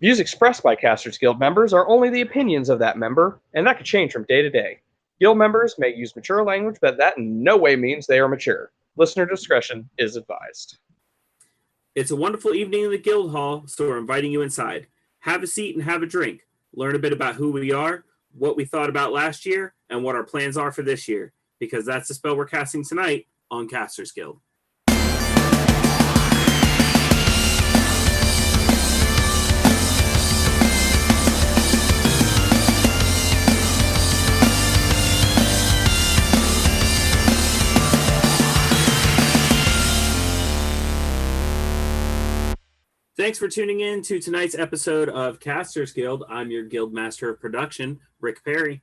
Views expressed by Casters Guild members are only the opinions of that member, and that could change from day to day. Guild members may use mature language, but that in no way means they are mature. Listener discretion is advised. It's a wonderful evening in the Guild Hall, so we're inviting you inside. Have a seat and have a drink. Learn a bit about who we are, what we thought about last year, and what our plans are for this year, because that's the spell we're casting tonight on Casters Guild. Thanks for tuning in to tonight's episode of Casters Guild. I'm your Guild Master of Production, Rick Perry.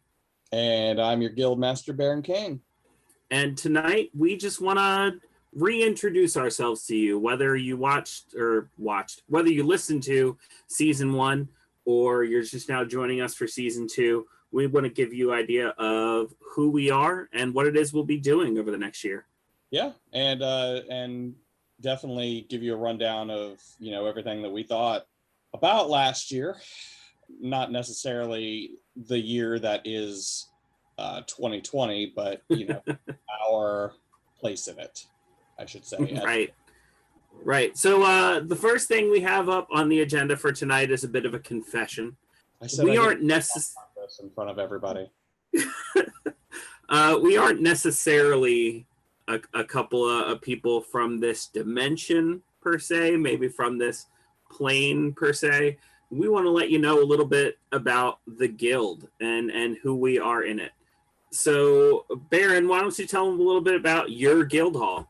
And I'm your Guild Master, Baron Kane. And tonight, we just want to reintroduce ourselves to you, whether you whether you listened to Season 1 or you're just now joining us for Season 2. We want to give you an idea of who we are and what it is we'll be doing over the next year. Yeah, and definitely give you a rundown of, everything that we thought about last year. Not necessarily the year that is 2020, but, our place in it, I should say. Right. So the first thing we have up on the agenda for tonight is a bit of a confession. We aren't necessarily in front of everybody. We aren't necessarily a couple of people from this dimension per se, maybe from this plane per se. We want to let you know a little bit about the guild and who we are in it. So, Baron, why don't you tell them a little bit about your guild hall?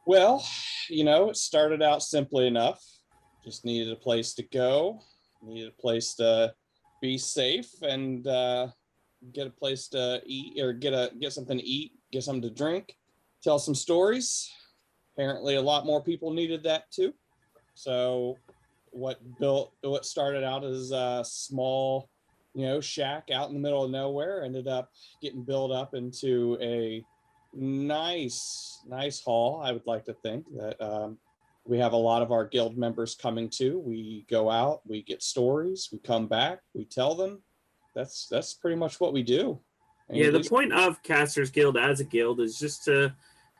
Well, it started out simply enough. Just needed a place to go, needed a place to be safe, and get a place to eat, or get something to eat, get something to drink, tell some stories. Apparently a lot more people needed that too. So what started out as a small, shack out in the middle of nowhere ended up getting built up into a nice hall. I would like to think that we have a lot of our guild members coming to. We go out, we get stories, we come back, we tell them. That's pretty much what we do. And yeah, the point of Casters Guild as a guild is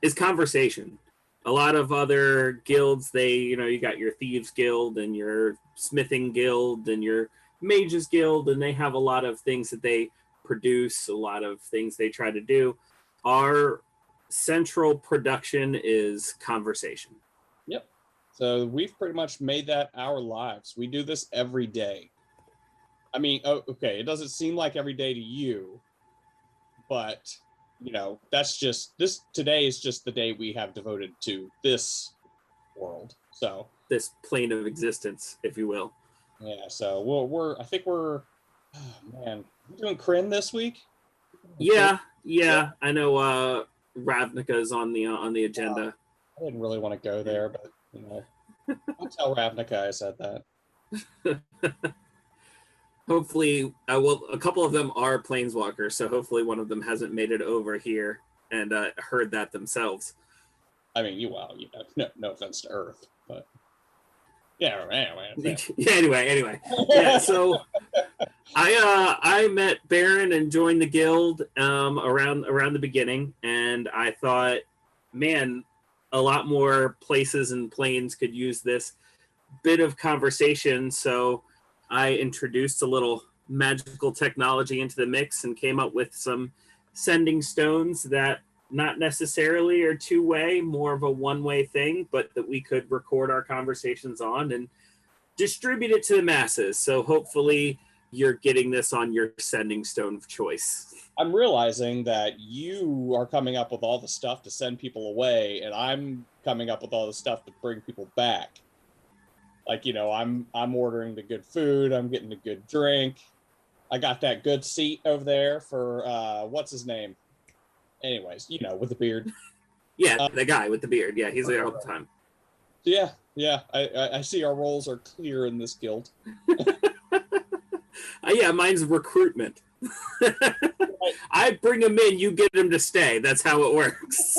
is conversation. A lot of other guilds, you got your Thieves Guild and your Smithing Guild and your Mages Guild, and they have a lot of things that they produce, a lot of things they try to do. Our central production is conversation. Yep. So we've pretty much made that our lives. We do this every day. I mean, okay, it doesn't seem like every day to you, but that's just this. Today is just the day we have devoted to this world. So this plane of existence, if you will. Yeah. So we're oh man, we're doing Kryn this week. Yeah. I know. Ravnica is on the agenda. I didn't really want to go there, but I'll tell Ravnica I said that. Hopefully, a couple of them are planeswalkers, so hopefully one of them hasn't made it over here and heard that themselves. I mean, no offense to Earth, but anyway. Anyway. Yeah, so I met Baron and joined the guild around the beginning, and I thought, man, a lot more places and planes could use this bit of conversation, so I introduced a little magical technology into the mix and came up with some sending stones that not necessarily are two-way, more of a one-way thing, but that we could record our conversations on and distribute it to the masses. So hopefully you're getting this on your sending stone of choice. I'm realizing that you are coming up with all the stuff to send people away, and I'm coming up with all the stuff to bring people back. Like, I'm ordering the good food. I'm getting the good drink. I got that good seat over there for, what's his name? Anyways, with the beard. Yeah, the guy with the beard. Yeah, he's there all the time. Yeah. I see our roles are clear in this guild. Yeah, mine's recruitment. I bring him in, you get him to stay. That's how it works.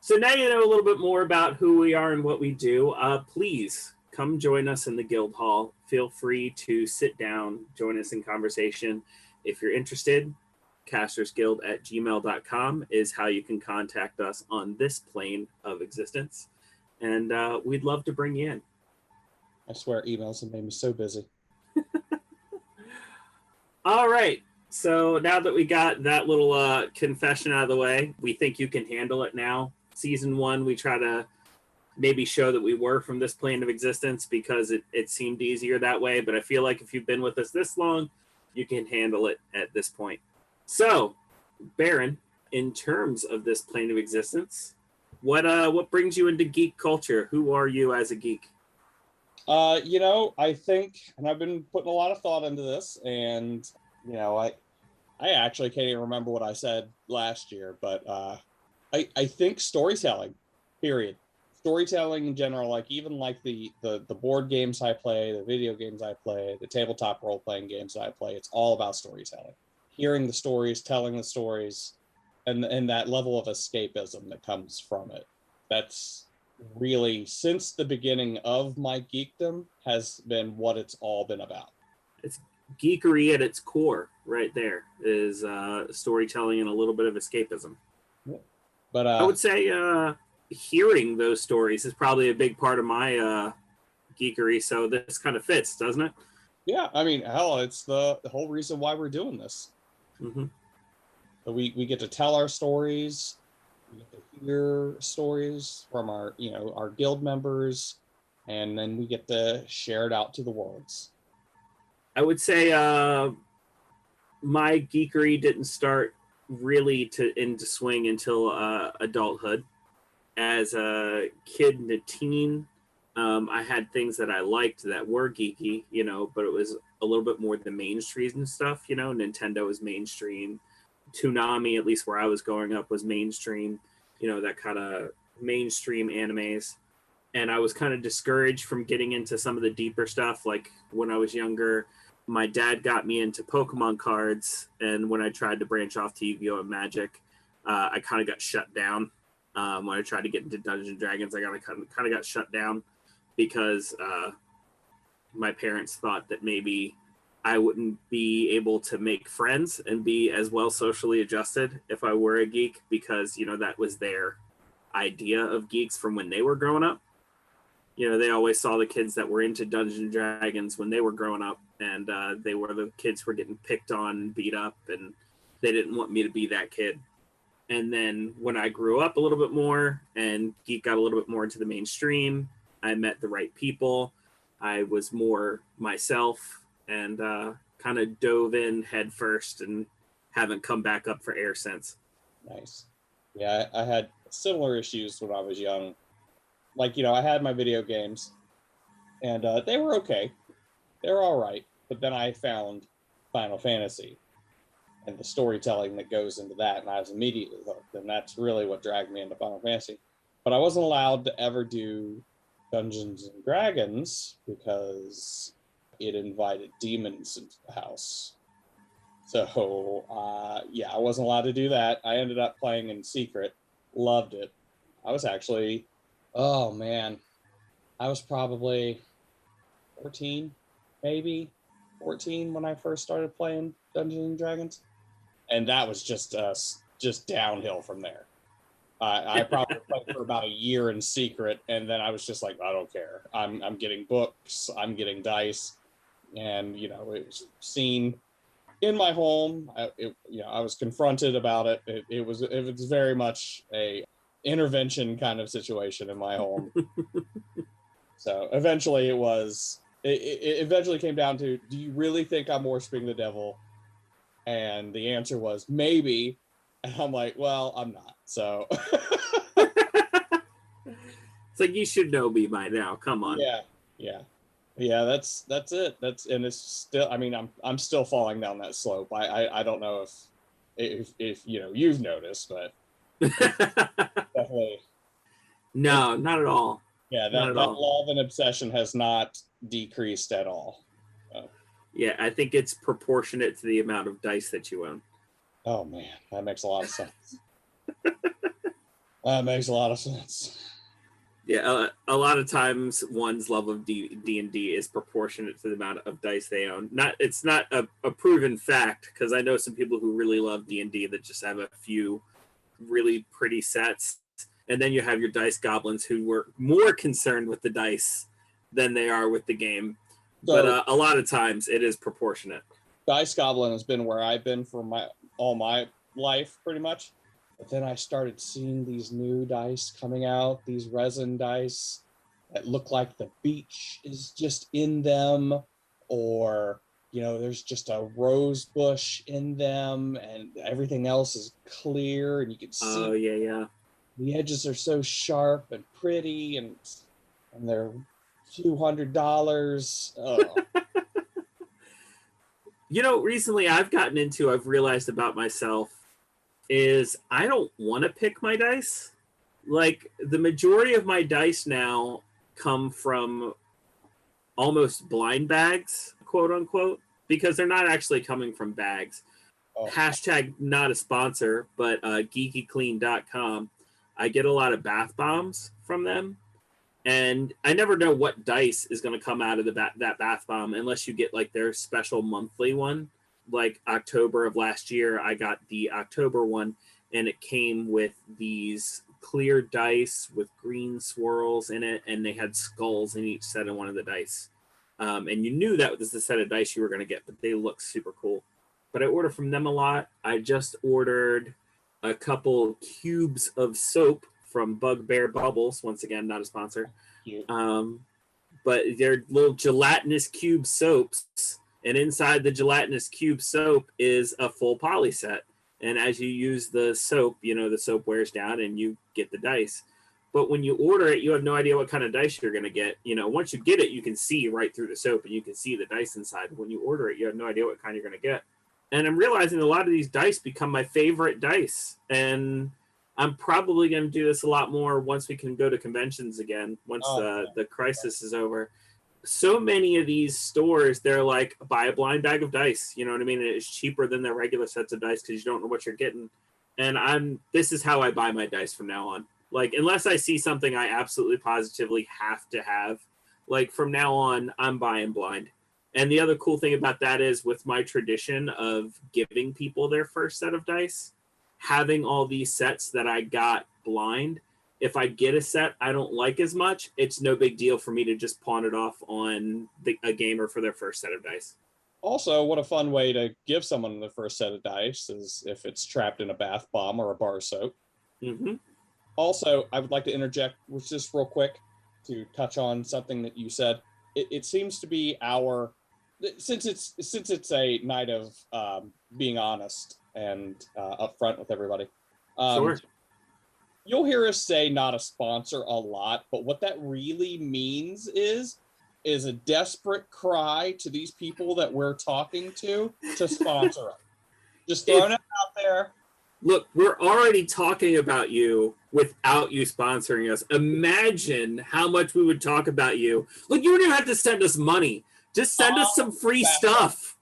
So now you know a little bit more about who we are and what we do. Please come join us in the guild hall. Feel free to sit down, join us in conversation. If you're interested, castersguild@gmail.com is how you can contact us on this plane of existence. And we'd love to bring you in. I swear emails have made me so busy. All right. So now that we got that little confession out of the way, we think you can handle it now. Season 1, we try to maybe show that we were from this plane of existence because it seemed easier that way. But I feel like if you've been with us this long, you can handle it at this point. So, Baron, in terms of this plane of existence, what brings you into geek culture? Who are you as a geek? I think, and I've been putting a lot of thought into this, and I actually can't even remember what I said last year, but I think storytelling, period. Storytelling in general, like even like the board games I play, the video games I play, the tabletop role-playing games I play, it's all about storytelling. Hearing the stories, telling the stories, and that level of escapism that comes from it. That's really, since the beginning of my geekdom, has been what it's all been about. It's geekery at its core, right there, is storytelling and a little bit of escapism. But I would say hearing those stories is probably a big part of my geekery, so this kind of fits, doesn't it? Yeah, I mean, hell, it's the whole reason why we're doing this. Mm-hmm. We get to tell our stories, we get to hear stories from our guild members, and then we get to share it out to the worlds. I would say my geekery didn't start really into swing until adulthood. As a kid and a teen, I had things that I liked that were geeky, but it was a little bit more the mainstream and stuff. Nintendo was mainstream. Toonami, at least where I was growing up, was mainstream. That kind of mainstream animes. And I was kind of discouraged from getting into some of the deeper stuff. Like when I was younger, my dad got me into Pokemon cards, and when I tried to branch off to Yu-Gi-Oh! And Magic, I kind of got shut down. When I tried to get into Dungeons and Dragons, I kind of got shut down because my parents thought that maybe I wouldn't be able to make friends and be as well socially adjusted if I were a geek, because that was their idea of geeks from when they were growing up. They always saw the kids that were into Dungeons and Dragons when they were growing up, and they were the kids who were getting picked on and beat up, and they didn't want me to be that kid. And then when I grew up a little bit more and geek got a little bit more into the mainstream, I met the right people. I was more myself and kind of dove in head first and haven't come back up for air since. Nice. Yeah, I had similar issues when I was young. Like, I had my video games, and they were okay. They were all right. But then I found Final Fantasy and the storytelling that goes into that, and I was immediately hooked. And that's really what dragged me into Final Fantasy. But I wasn't allowed to ever do Dungeons and Dragons because it invited demons into the house. So, I wasn't allowed to do that. I ended up playing in secret. Loved it. I was actually... Oh, man. I was probably 14, maybe 14 when I first started playing Dungeons and Dragons. And that was just downhill from there. I probably played for about a year in secret, and then I was just like, I don't care. I'm getting books, I'm getting dice, and, it was seen in my home. I was confronted about it. It was very much a intervention kind of situation in my home. So eventually it eventually came down to, do you really think I'm worshiping the devil? And the answer was maybe. And I'm like, well, I'm not. So it's like, you should know me by now. Come on. Yeah. That's it. And it's still, I mean, I'm still falling down that slope. I don't know if you've noticed, but definitely. No, not at all. Yeah, that love and obsession has not decreased at all. Yeah, I think it's proportionate to the amount of dice that you own. Oh man, that makes a lot of sense. That makes a lot of sense. Yeah, a lot of times one's love of D&D is proportionate to the amount of dice they own. It's not a proven fact, because I know some people who really love D&D that just have a few really pretty sets, and then you have your dice goblins who were more concerned with the dice than they are with the game. So, But a lot of times it is proportionate. Dice Goblin has been where I've been for all my life, pretty much. But then I started seeing these new dice coming out, these resin dice that look like the beach is just in them, or there's just a rose bush in them, and everything else is clear, and you can see. Oh yeah. The edges are so sharp and pretty, and they're $200. Oh. Recently I've realized about myself is I don't want to pick my dice. Like, the majority of my dice now come from almost blind bags, quote unquote, because they're not actually coming from bags. Oh. Hashtag not a sponsor, but geekyclean.com. I get a lot of bath bombs from them, and I never know what dice is going to come out of that bath bomb unless you get like their special monthly one. Like October of last year, I got the October one, and it came with these clear dice with green swirls in it, and they had skulls in each set of one of the dice. And you knew that was the set of dice you were going to get, but they look super cool. But I order from them a lot. I just ordered a couple cubes of soap from Bugbear Bubbles. Once again, not a sponsor. But they're little gelatinous cube soaps. And inside the gelatinous cube soap is a full poly set. And as you use the soap, the soap wears down and you get the dice. But when you order it, you have no idea what kind of dice you're going to get. Once you get it, you can see right through the soap and you can see the dice inside. When you order it, you have no idea what kind you're going to get. And I'm realizing a lot of these dice become my favorite dice. And I'm probably going to do this a lot more once we can go to conventions again, once the crisis is over. So many of these stores, they're like, buy a blind bag of dice. You know what I mean? It's cheaper than their regular sets of dice because you don't know what you're getting. And this is how I buy my dice from now on. Like, unless I see something I absolutely positively have to have, like from now on, I'm buying blind. And the other cool thing about that is, with my tradition of giving people their first set of dice, having all these sets that I got blind, if I get a set I don't like as much, it's no big deal for me to just pawn it off on a gamer for their first set of dice. Also, what a fun way to give someone the first set of dice is if it's trapped in a bath bomb or a bar of soap. Mm-hmm. Also, I would like to interject just real quick to touch on something that you said. It seems to be since it's a night of being honest and upfront with everybody. Sure. You'll hear us say not a sponsor a lot, but what that really means is a desperate cry to these people that we're talking to sponsor them. Just throwing it out there. Look, we're already talking about you without you sponsoring us. Imagine how much we would talk about you. Look, you don't even have to send us money. Just send us some free stuff.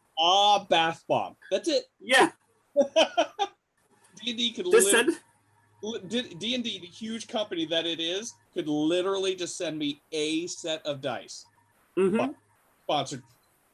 Bath bomb. That's it. Yeah. D&D could D&D, the huge company that it is, could literally just send me a set of dice. Mm-hmm. Sponsored.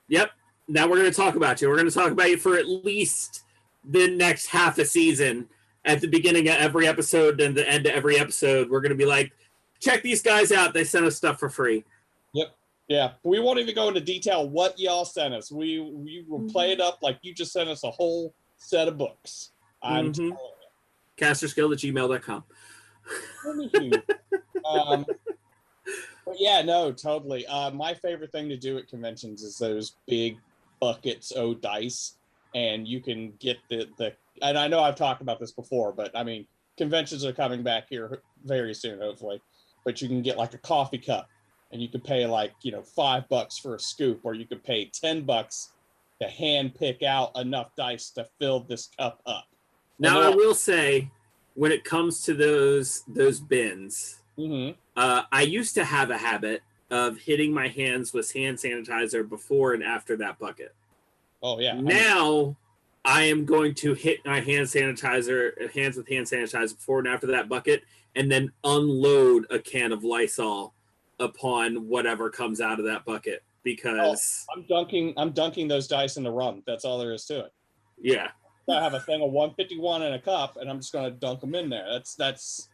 Yep. Now we're going to talk about you. We're going to talk about you for at least the next half a season. At the beginning of every episode and the end of every episode, we're going to be like, check these guys out. They sent us stuff for free. Yep. Yeah. We won't even go into detail what y'all sent us. We will play it up like you just sent us a whole set of books. I'm telling you. casterskill@gmail.com. But yeah, no, totally. My favorite thing to do at conventions is those big buckets of dice, and you can get the and I know I've talked about this before, but I mean, conventions are coming back here very soon, hopefully. But you can get like a coffee cup, and you can pay like $5 for a scoop, or you could pay $10 to hand pick out enough dice to fill this cup up. Now, I will say, when it comes to those bins, mm-hmm. I used to have a habit of hitting my hands with hand sanitizer before and after that bucket. Oh, yeah. Now, I am going to hit my hands with hand sanitizer before and after that bucket, and then unload a can of Lysol upon whatever comes out of that bucket because I'm dunking those dice into rum. That's all there is to it. yeah. I have a thing of 151 in a cup, and I'm just going to dunk them in there. That's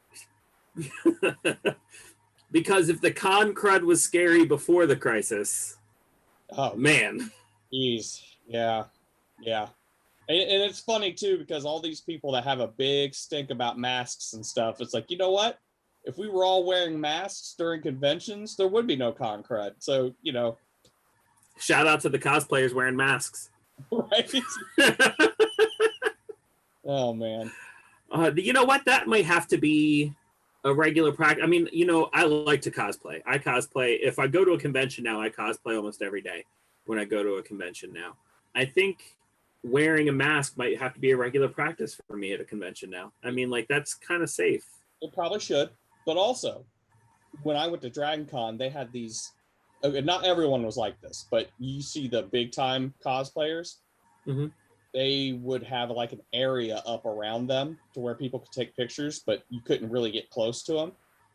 because if the con crud was scary before the crisis, oh man. Jeez. Yeah. And it's funny too, because all these people that have a big stink about masks and stuff, it's like, you know what? If we were all wearing masks during conventions, there would be no con crud. So, Shout out to the cosplayers wearing masks. right? Oh man. You know what? That might have to be a regular practice. I mean, I like to cosplay. I cosplay. If I go to a convention now, I cosplay almost every day when I go to a convention now. I think wearing a mask might have to be a regular practice for me at a convention now. I mean, like, that's kind of safe. It probably should. But also, when I went to Dragon Con, they had these, not everyone was like this, but you see the big time cosplayers, mm-hmm. They would have like an area up around them to where people could take pictures, but you couldn't really get close to them.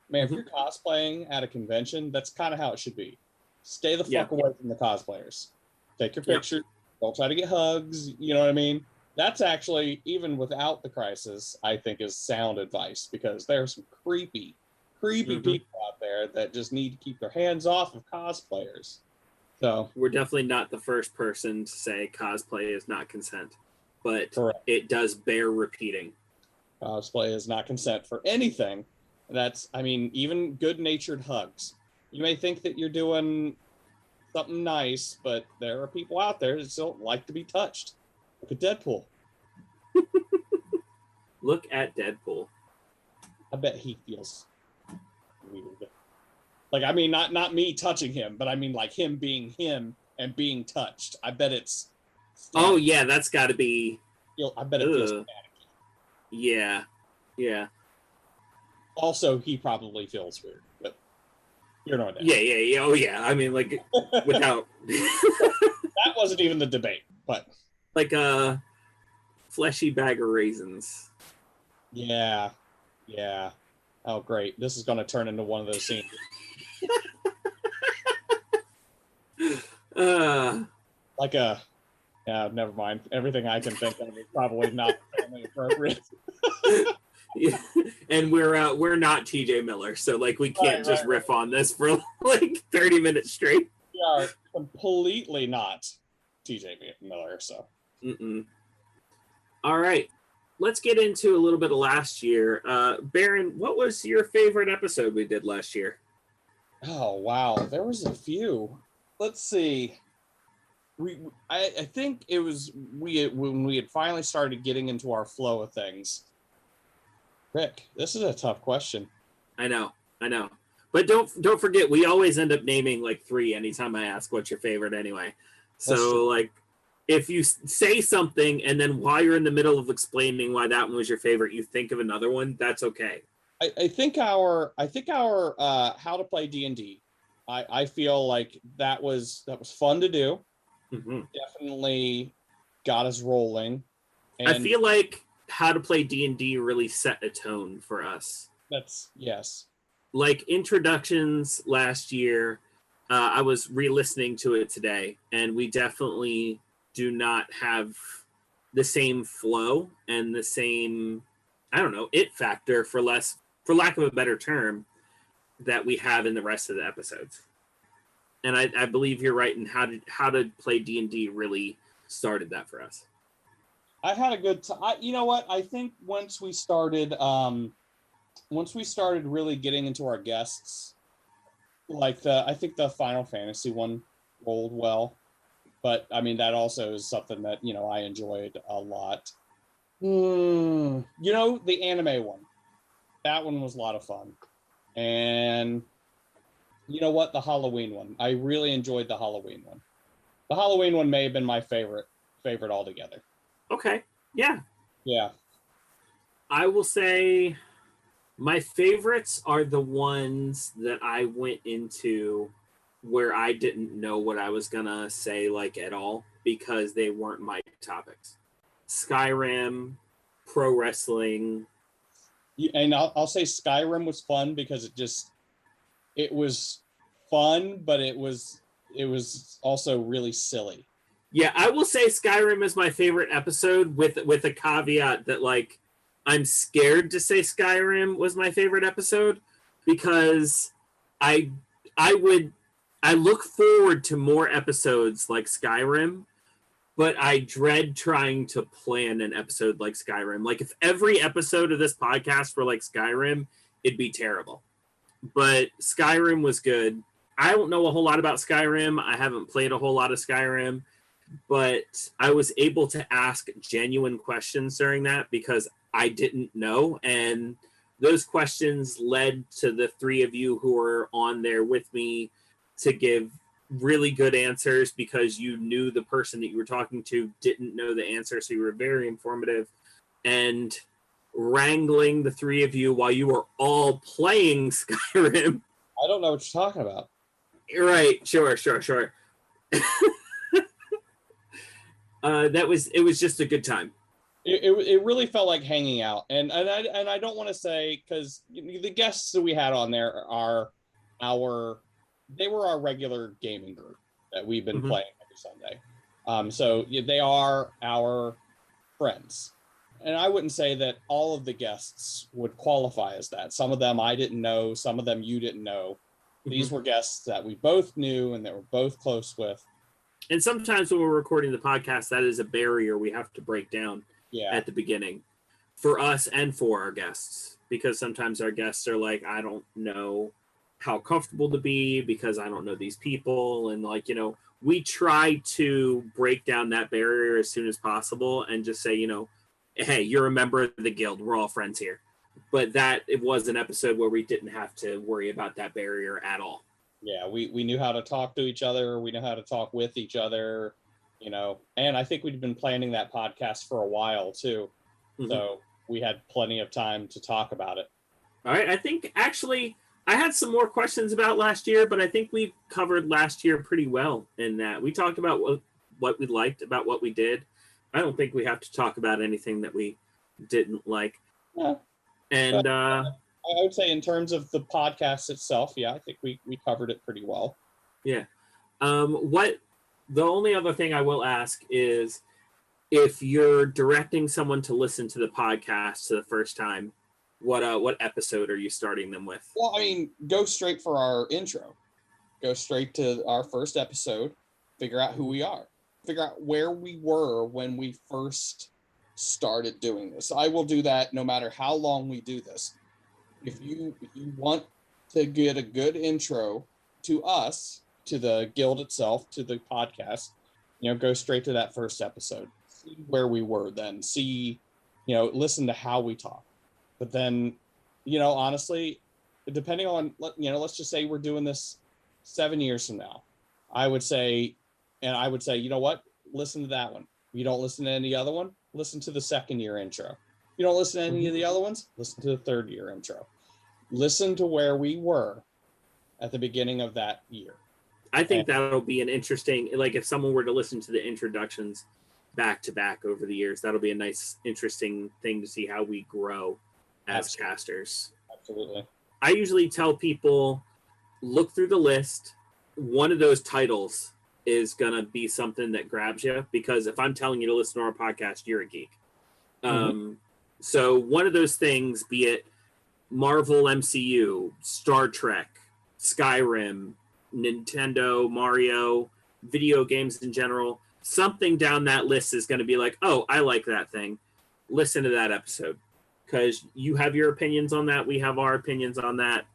Man, if you're cosplaying at a convention, that's kind of how it should be. Stay the fuck away from the cosplayers. Take your picture. Don't try to get hugs. You know what I mean? That's actually, even without the crisis, I think is sound advice, because there are some creepy people out there that just need to keep their hands off of cosplayers. So we're definitely not the first person to say cosplay is not consent, but It does bear repeating. Cosplay is not consent for anything. That's, I mean, even good-natured hugs. You may think that you're doing something nice, but there are people out there that still like to be touched. Look at Deadpool. Look at Deadpool. I bet he feels weird. Like, I mean, not me touching him, but I mean, like, him being him and being touched. I bet it's... Oh, yeah, that's got to be... I bet it feels staticky. Yeah. Also, he probably feels weird, but you're not that. Yeah. Oh, yeah. I mean, like, without... That wasn't even the debate, but... Like a fleshy bag of raisins. Yeah. Oh, great. This is going to turn into one of those scenes. Like a... Yeah, never mind. Everything I can think of is probably not family appropriate. Yeah. And we're not TJ Miller, so like we can't just riff on this for like 30 minutes straight. We are completely not TJ Miller, so. All right, let's get into a little bit of last year. Baron, what was your favorite episode we did last year? Oh wow, there was a few. Let's see. I think it was when we had finally started getting into our flow of things. Rick, this is a tough question. I know. But don't forget, we always end up naming like 3 anytime I ask what's your favorite anyway. So like, if you say something and then while you're in the middle of explaining why that one was your favorite, you think of another one, that's okay. I think our how to play D&D, I feel like that was fun to do. Definitely got us rolling. And I feel like how to play D&D really set a tone for us. Yes. Like introductions last year, I was re-listening to it today, and we definitely do not have the same flow and the same, I don't know, it factor for lack of a better term, that we have in the rest of the episodes. And I believe you're right in how to play D&D really started that for us. I had a good time. You know what? I think once we started really getting into our guests, like I think the Final Fantasy one rolled well, but I mean that also is something that I enjoyed a lot. The anime one, that one was a lot of fun, and you know what? The Halloween one, I really enjoyed the Halloween one. The Halloween one may have been my favorite altogether. Okay. Yeah. I will say my favorites are the ones that I went into where I didn't know what I was going to say like at all because they weren't my topics. Skyrim, pro wrestling, And I'll say Skyrim was fun because it was fun, but it was also really silly. Yeah, I will say Skyrim is my favorite episode with a caveat that like I'm scared to say Skyrim was my favorite episode because I look forward to more episodes like Skyrim, but I dread trying to plan an episode like Skyrim. Like if every episode of this podcast were like Skyrim, it'd be terrible. But Skyrim was good. I don't know a whole lot about Skyrim. I haven't played a whole lot of Skyrim, but I was able to ask genuine questions during that because I didn't know. And those questions led to the three of you who were on there with me to give really good answers because you knew the person that you were talking to didn't know the answer. So you were very informative. And wrangling the three of you while you were all playing Skyrim. I don't know what you're talking about. Right. Sure. It was just a good time. It really felt like hanging out, and I don't want to say because the guests that we had on there they were our regular gaming group that we've been playing every Sunday. So they are our friends, and I wouldn't say that all of the guests would qualify as that. Some of them I didn't know, some of them you didn't know. These were guests that we both knew and that we're both close with. And sometimes when we're recording the podcast, that is a barrier we have to break down at the beginning for us and for our guests, because sometimes our guests are like, I don't know how comfortable to be because I don't know these people. And like, you know, we try to break down that barrier as soon as possible and just say, you know, hey, you're a member of the guild. We're all friends here. But it was an episode where we didn't have to worry about that barrier at all. Yeah, we knew how to talk to each other. We know how to talk with each other, you know. And I think we'd been planning that podcast for a while, too. So we had plenty of time to talk about it. All right. I think, actually, I had some more questions about last year, but I think we covered last year pretty well in that. We talked about what we liked, about what we did. I don't think we have to talk about anything that we didn't like. Yeah. And I would say in terms of the podcast itself, yeah, I think we covered it pretty well. Yeah. The only other thing I will ask is if you're directing someone to listen to the podcast for the first time, what episode are you starting them with? Well, I mean, go straight for our intro. Go straight to our first episode, figure out who we are, figure out where we were when we first started doing this. I will do that no matter how long we do this. If you want to get a good intro to us, to the guild itself, to the podcast, you know, go straight to that first episode. See where we were then. See, you know, listen to how we talk. But then, you know, honestly, depending on, you know, let's just say we're doing this 7 years from now. I would say, you know what? Listen to that one. If you don't listen to any other one, listen to the second year intro. You don't listen to any of the other ones, listen to the third year intro. Listen to where we were at the beginning of that year. I think that'll be an interesting, like if someone were to listen to the introductions back to back over the years, that'll be a nice, interesting thing to see how we grow as casters. Absolutely. I usually tell people, look through the list. One of those titles is going to be something that grabs you, because if I'm telling you to listen to our podcast, you're a geek. So one of those things, be it Marvel MCU, Star Trek, Skyrim, Nintendo, Mario, video games in general, something down that list is going to be like, oh, I like that thing. Listen to that episode, because you have your opinions on that. We have our opinions on that.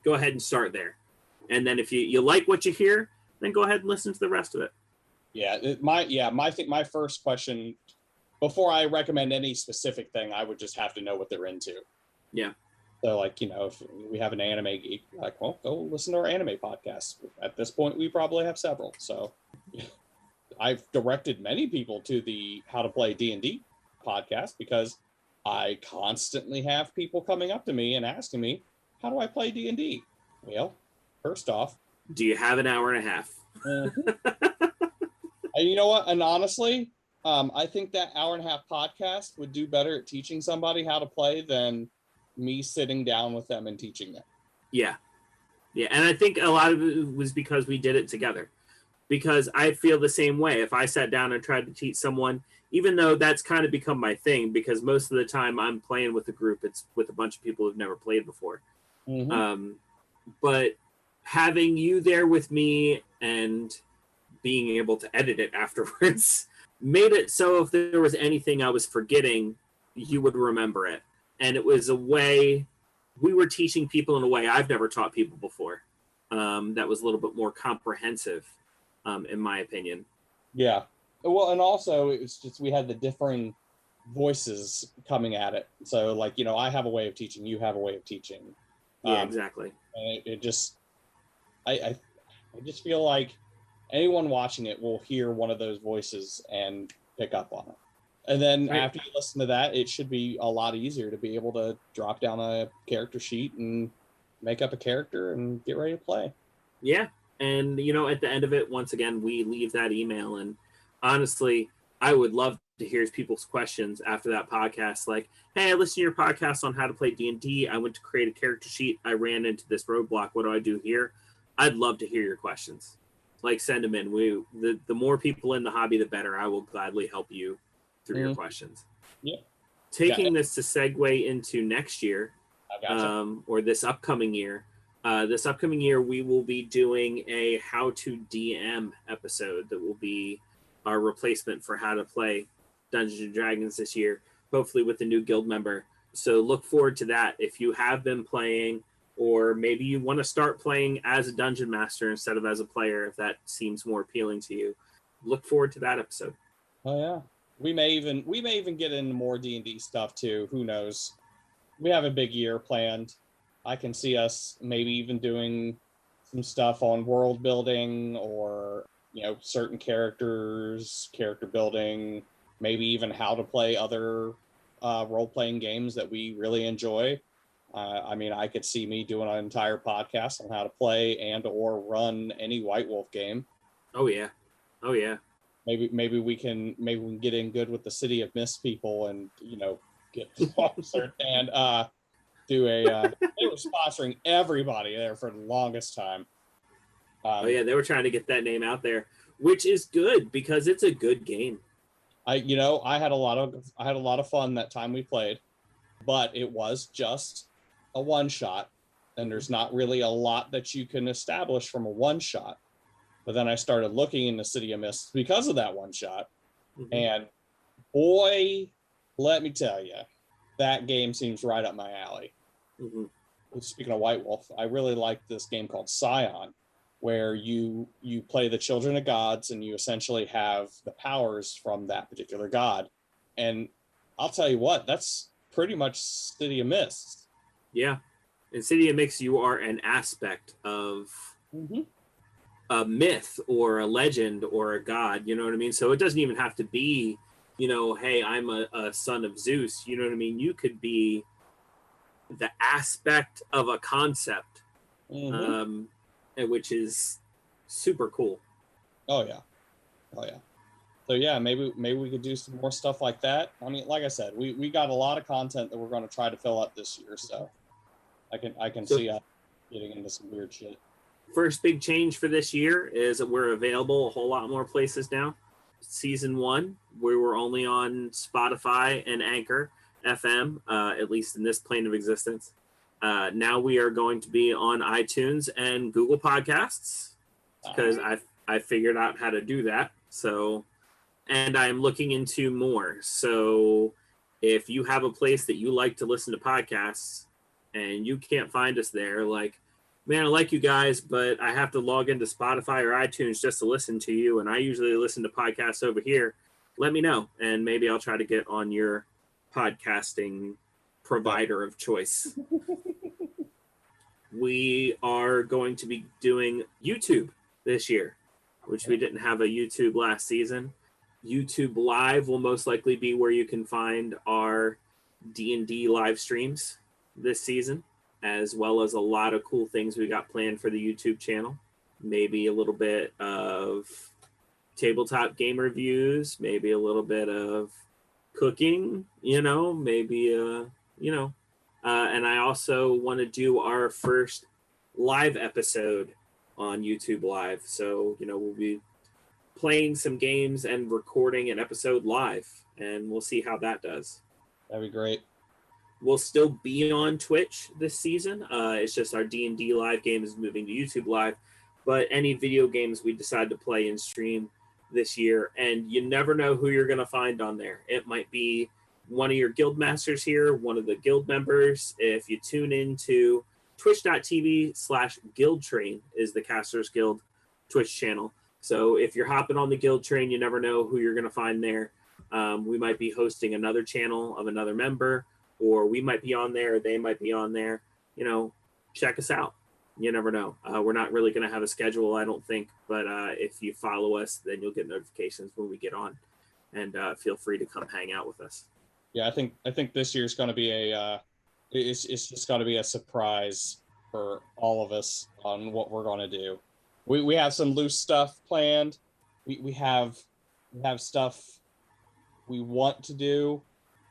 Go ahead and start there. And then if you like what you hear, then go ahead and listen to the rest of it. My first question, before I recommend any specific thing, I would just have to know what they're into. Yeah. So, like, you know, if we have an anime geek, like, well, go listen to our anime podcast. At this point, we probably have several. So I've directed many people to the How to Play D&D podcast, because I constantly have people coming up to me and asking me, how do I play D&D? Well, first off, do you have an hour and a half? And you know what? And honestly, I think that hour and a half podcast would do better at teaching somebody how to play than me sitting down with them and teaching them. Yeah. Yeah. And I think a lot of it was because we did it together. Because I feel the same way. If I sat down and tried to teach someone, even though that's kind of become my thing, because most of the time I'm playing with a group, it's with a bunch of people who've never played before. But having you there with me and being able to edit it afterwards made it so if there was anything I was forgetting, you would remember it. And it was a way we were teaching people in a way I've never taught people before. That was a little bit more comprehensive, in my opinion. Yeah. Well, and also it's just we had the differing voices coming at it. So, like, you know, I have a way of teaching, you have a way of teaching. Yeah, exactly. And it just, I just feel like anyone watching it will hear one of those voices and pick up on it. And then after you listen to that, it should be a lot easier to be able to drop down a character sheet and make up a character and get ready to play. Yeah. And, you know, at the end of it, once again, we leave that email. And honestly, I would love to hear people's questions after that podcast. Like, hey, I listened to your podcast on how to play D&D. I went to create a character sheet. I ran into this roadblock. What do I do here? I'd love to hear your questions. Like, send them in. The more people in the hobby, the better. I will gladly help you through your questions. Yeah. Taking this to segue into next year, or this upcoming year. This upcoming year, we will be doing a How to DM episode that will be our replacement for How to Play Dungeons and Dragons this year, hopefully with a new guild member. So look forward to that. If you have been playing, or maybe you want to start playing as a dungeon master instead of as a player, if that seems more appealing to you, look forward to that episode. Oh yeah, we may even get into more D&D stuff too. Who knows? We have a big year planned. I can see us maybe even doing some stuff on world building, or, you know, certain characters, character building, maybe even how to play other role-playing games that we really enjoy. I mean, I could see me doing an entire podcast on how to play and or run any White Wolf game. Oh yeah. Oh yeah. Maybe we can get in good with the City of Mist people and, you know, get sponsored and do a they were sponsoring everybody there for the longest time. Oh yeah, they were trying to get that name out there, which is good because it's a good game. I had a lot of fun that time we played, but it was just a one shot, and there's not really a lot that you can establish from a one shot. But then I started looking into City of Mist because of that one shot, and boy, let me tell you, that game seems right up my alley. Speaking of White Wolf, I really like this game called Scion, where you play the children of gods and you essentially have the powers from that particular god. And I'll tell you what, that's pretty much City of Mist. Yeah. In City of Mist, you are an aspect of a myth or a legend or a god, you know what I mean? So it doesn't even have to be, you know, hey, I'm a son of Zeus, you know what I mean? You could be the aspect of a concept, which is super cool. Oh yeah. So yeah, maybe we could do some more stuff like that. I mean, like I said, we got a lot of content that we're going to try to fill up this year, so I can see us getting into some weird shit. First big change for this year is that we're available a whole lot more places now. Season 1, we were only on Spotify and Anchor FM, at least in this plane of existence. Now we are going to be on iTunes and Google Podcasts because I figured out how to do that. So, and I'm looking into more. So if you have a place that you like to listen to podcasts and you can't find us there, like, man, I like you guys, but I have to log into Spotify or iTunes just to listen to you, and I usually listen to podcasts over here, let me know, and maybe I'll try to get on your podcasting provider of choice. We are going to be doing YouTube this year, which we didn't have a YouTube last season. YouTube Live will most likely be where you can find our D&D live streams this season, as well as a lot of cool things we got planned for the YouTube channel. Maybe a little bit of tabletop game reviews, maybe a little bit of cooking, you know, maybe, And I also want to do our first live episode on YouTube Live. So, we'll be playing some games and recording an episode live, and we'll see how that does. That'd be great. We'll still be on Twitch this season. It's just our D&D live game is moving to YouTube Live. But any video games we decide to play and stream this year, and you never know who you're going to find on there. It might be one of your guild masters here, one of the guild members. If you tune into twitch.tv/guildtrain is the Casters Guild Twitch channel. So if you're hopping on the guild train, you never know who you're going to find there. We might be hosting another channel of another member, or we might be on there, they might be on there. Check us out. You never know. We're not really going to have a schedule, I don't think, but if you follow us, then you'll get notifications when we get on, and feel free to come hang out with us. Yeah, I think this year's going to be it's just going to be a surprise for all of us on what we're going to do. We have some loose stuff planned. We have stuff we want to do,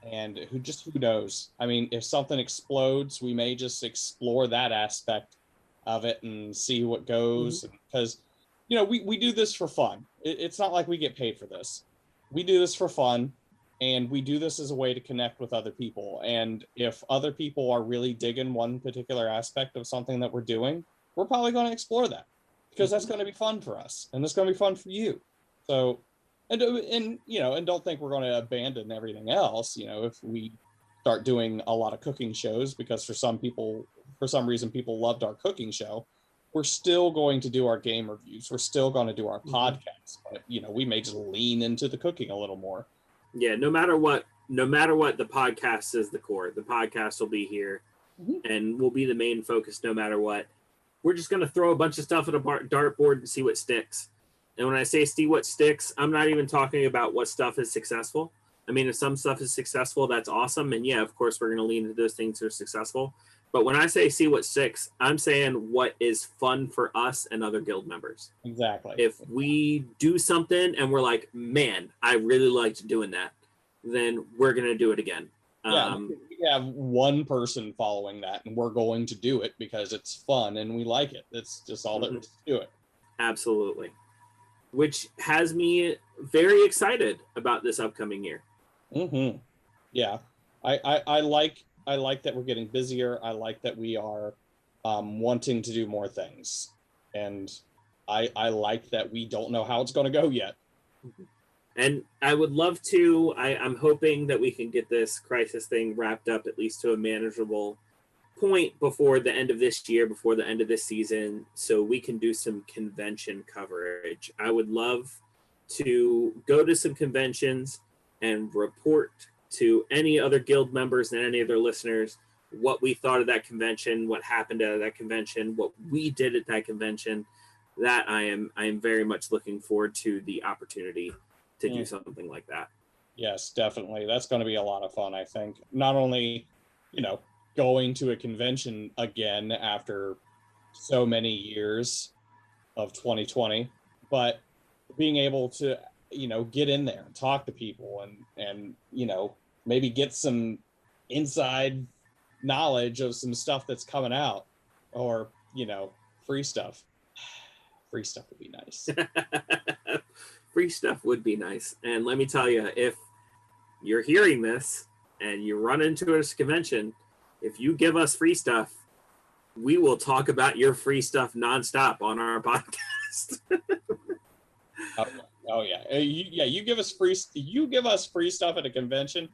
and who knows? I mean, if something explodes, we may just explore that aspect of it and see what goes. Because we do this for fun. It's not like we get paid for this. We do this for fun, and we do this as a way to connect with other people. And if other people are really digging one particular aspect of something that we're doing, we're probably going to explore that, because that's going to be fun for us, and it's going to be fun for you. So, and don't think we're going to abandon everything else. If we start doing a lot of cooking shows, because for some reason people loved our cooking show, we're still going to do our game reviews. We're still going to do our podcasts, but we may just lean into the cooking a little more. Yeah, no matter what, the podcast is the core. The podcast will be here, and will be the main focus no matter what. We're just going to throw a bunch of stuff at a dartboard and see what sticks. And when I say see what sticks, I'm not even talking about what stuff is successful. I mean, if some stuff is successful, that's awesome. And yeah, of course, we're going to lean into those things that are successful. But when I say see what sticks, I'm saying what is fun for us and other guild members. Exactly. If we do something and we're like, man, I really liked doing that, then we're going to do it again. Yeah, we have one person following that, and we're going to do it because it's fun and we like it. That's just all that we do it. Absolutely. Which has me very excited about this upcoming year. Yeah, I like that we're getting busier. I like that we are wanting to do more things, and I like that we don't know how it's going to go yet. And I would love to. I'm hoping that we can get this crisis thing wrapped up at least to a manageable point before the end of this year, before the end of this season, so we can do some convention coverage. I would love to go to some conventions and report to any other guild members and any of their listeners what we thought of that convention, what happened at that convention, what we did at that convention. That I am very much looking forward to the opportunity to do something like that. Yes, definitely. That's going to be a lot of fun, I think. Not only, going to a convention again after so many years of 2020, but being able to, get in there and talk to people and maybe get some inside knowledge of some stuff that's coming out, or, free stuff. Free stuff would be nice. Free stuff would be nice. And let me tell you, if you're hearing this and you run into a convention, if you give us free stuff, we will talk about your free stuff nonstop on our podcast. Oh yeah. You give us free stuff at a convention,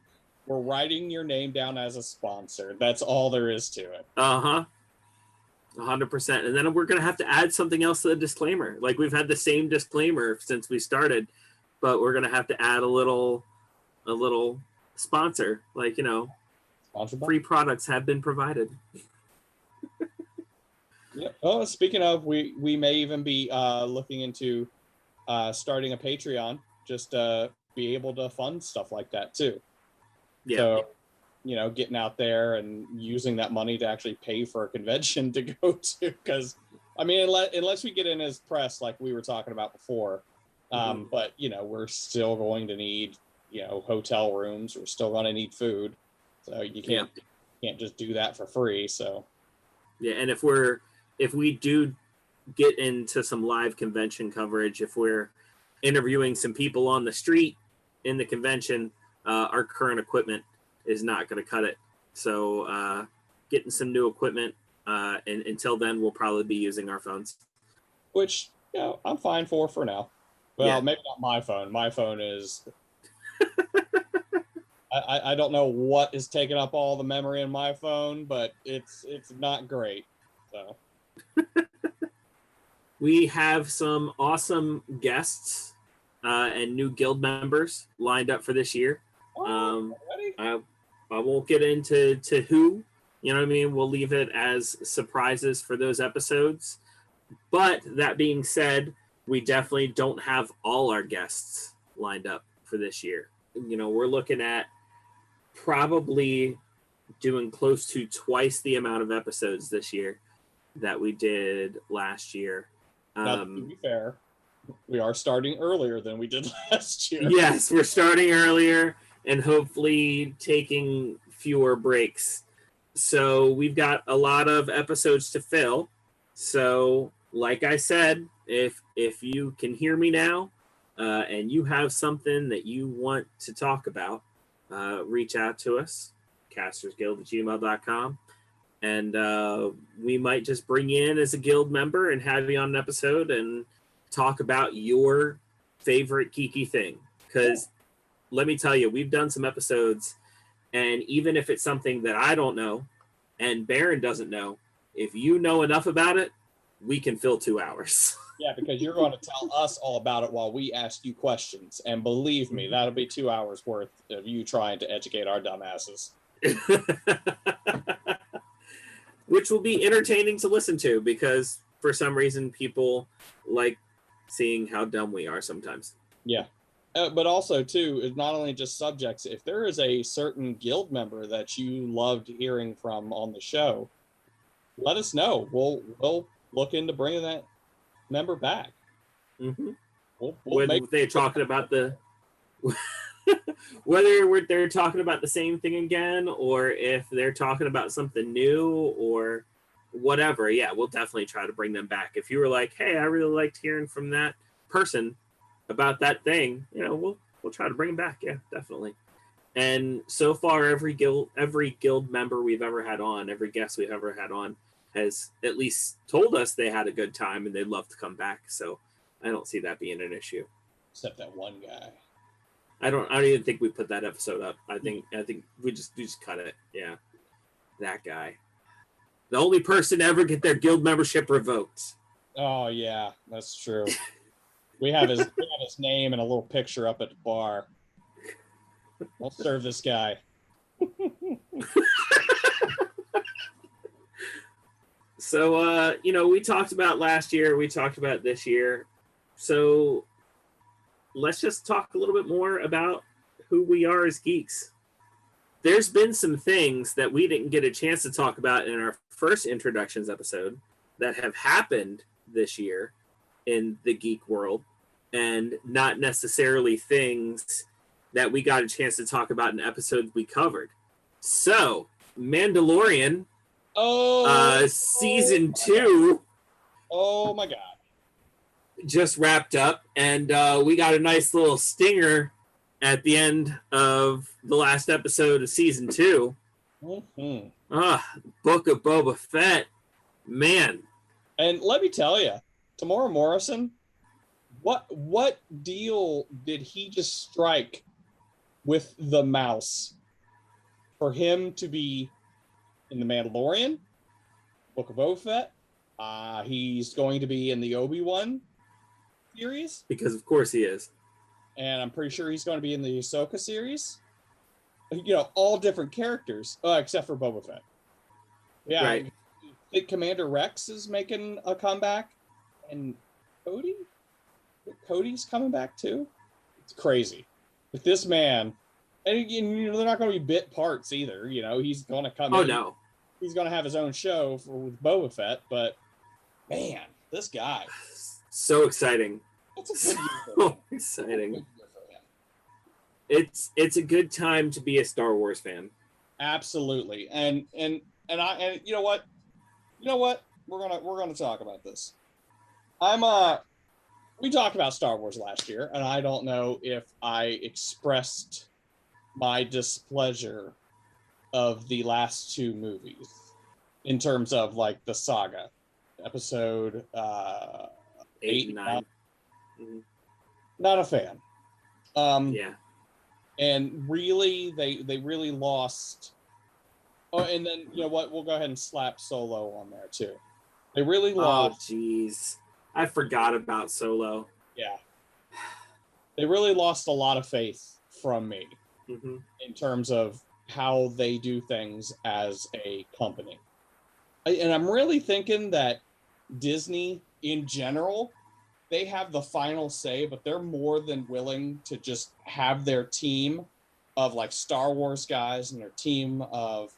we're writing your name down as a sponsor. That's all there is to it. 100%. And then we're going to have to add something else to the disclaimer. Like, we've had the same disclaimer since we started, but we're going to have to add a little sponsor, like, free products have been provided. Yeah. Oh, speaking of, we may even be looking into starting a Patreon, just to be able to fund stuff like that too. Yeah. So, getting out there and using that money to actually pay for a convention to go to, because I mean, unless we get in as press like we were talking about before, but we're still going to need hotel rooms. We're still going to need food, so you can't can't just do that for free. So Yeah, and if we do get into some live convention coverage, if we're interviewing some people on the street in the convention, our current equipment is not going to cut it. So getting some new equipment, and until then, we'll probably be using our phones. which I'm fine for now. Well, Yeah. maybe not my phone. My phone is. I don't know what is taking up all the memory in my phone, but it's not great. So We have some awesome guests and new guild members lined up for this year. Ready? I won't get into who, you know what I mean? We'll leave it as surprises for those episodes. But that being said, we definitely don't have all our guests lined up for this year. You know, we're looking at probably doing close to twice the amount of episodes this year that we did last year. Now, to be fair, we are starting earlier than we did last year. Yes, we're starting earlier and hopefully taking fewer breaks. So we've got a lot of episodes to fill. So, like I said, if you can hear me now and you have something that you want to talk about, reach out to us, castersguild@gmail.com. And we might just bring you in as a guild member and have you on an episode and talk about your favorite geeky thing. Because let me tell you, we've done some episodes, and even if it's something that I don't know and Baron doesn't know, if you know enough about it, we can fill 2 hours. Yeah, because you're going to tell us all about it while we ask you questions. And believe me, that'll be 2 hours worth of you trying to educate our dumbasses. Which will be entertaining to listen to because for some reason people like seeing how dumb we are sometimes. Yeah. But also, too, it's not only just subjects. If there is a certain guild member that you loved hearing from on the show, let us know. We'll look into bringing that member back. Mm-hmm. We'll When they're talking about the whether they're talking about the same thing again or if they're talking about something new or whatever, yeah, we'll definitely try to bring them back. If you were like, hey, I really liked hearing from that person about that thing, you know, we'll try to bring them back. Yeah, definitely. And so far, every guild member we've ever had on, every guest we've ever had on has at least told us they had a good time and they'd love to come back. So I don't see that being an issue. Except that one guy. I don't even think we put that episode up. I think we just cut it. Yeah. That guy. The only person to ever get their guild membership revoked. Oh yeah, that's true. we have his name and a little picture up at the bar. We'll serve this guy. So we talked about last year, we talked about this year. So let's just talk a little bit more about who we are as geeks. There's been some things that we didn't get a chance to talk about in our first introductions episode that have happened this year in the geek world, and not necessarily things that we got a chance to talk about in episodes we covered. So, Mandalorian, season 2. Oh my god. Just wrapped up, and we got a nice little stinger at the end of the last episode of season 2. Mm-hmm. Book of Boba Fett, man. And let me tell you, Tamora Morrison, what deal did he just strike with the mouse for him to be in the Mandalorian, Book of Boba Fett? He's going to be in the Obi-Wan series, Because of course he is. and I'm pretty sure he's going to be in the Ahsoka series. You know, all different characters, except for Boba Fett. Yeah, Right. I think Commander Rex is making a comeback, and Cody's coming back too. It's crazy. With this man, and you know, they're not going to be bit parts either. You know, he's going to come. Oh in. no. He's going to have his own show with Boba Fett, but man, this guy. So exciting. It's a good year for So him. exciting. Good year for him. It's a good time to be a Star Wars fan. Absolutely. And you know what? We're gonna talk about this. We talked about Star Wars last year, and I don't know if I expressed my displeasure of the last two movies in terms of like the saga, episode 8 and 9. Not a fan. Yeah. And really, they really lost. Oh, and then you know what? We'll go ahead and slap Solo on there too. They really lost. Oh, jeez. I forgot about Solo. Yeah. They really lost a lot of faith from me in terms of how they do things as a company. And I'm really thinking that Disney, in general, they have the final say, but they're more than willing to just have their team of like Star Wars guys and their team of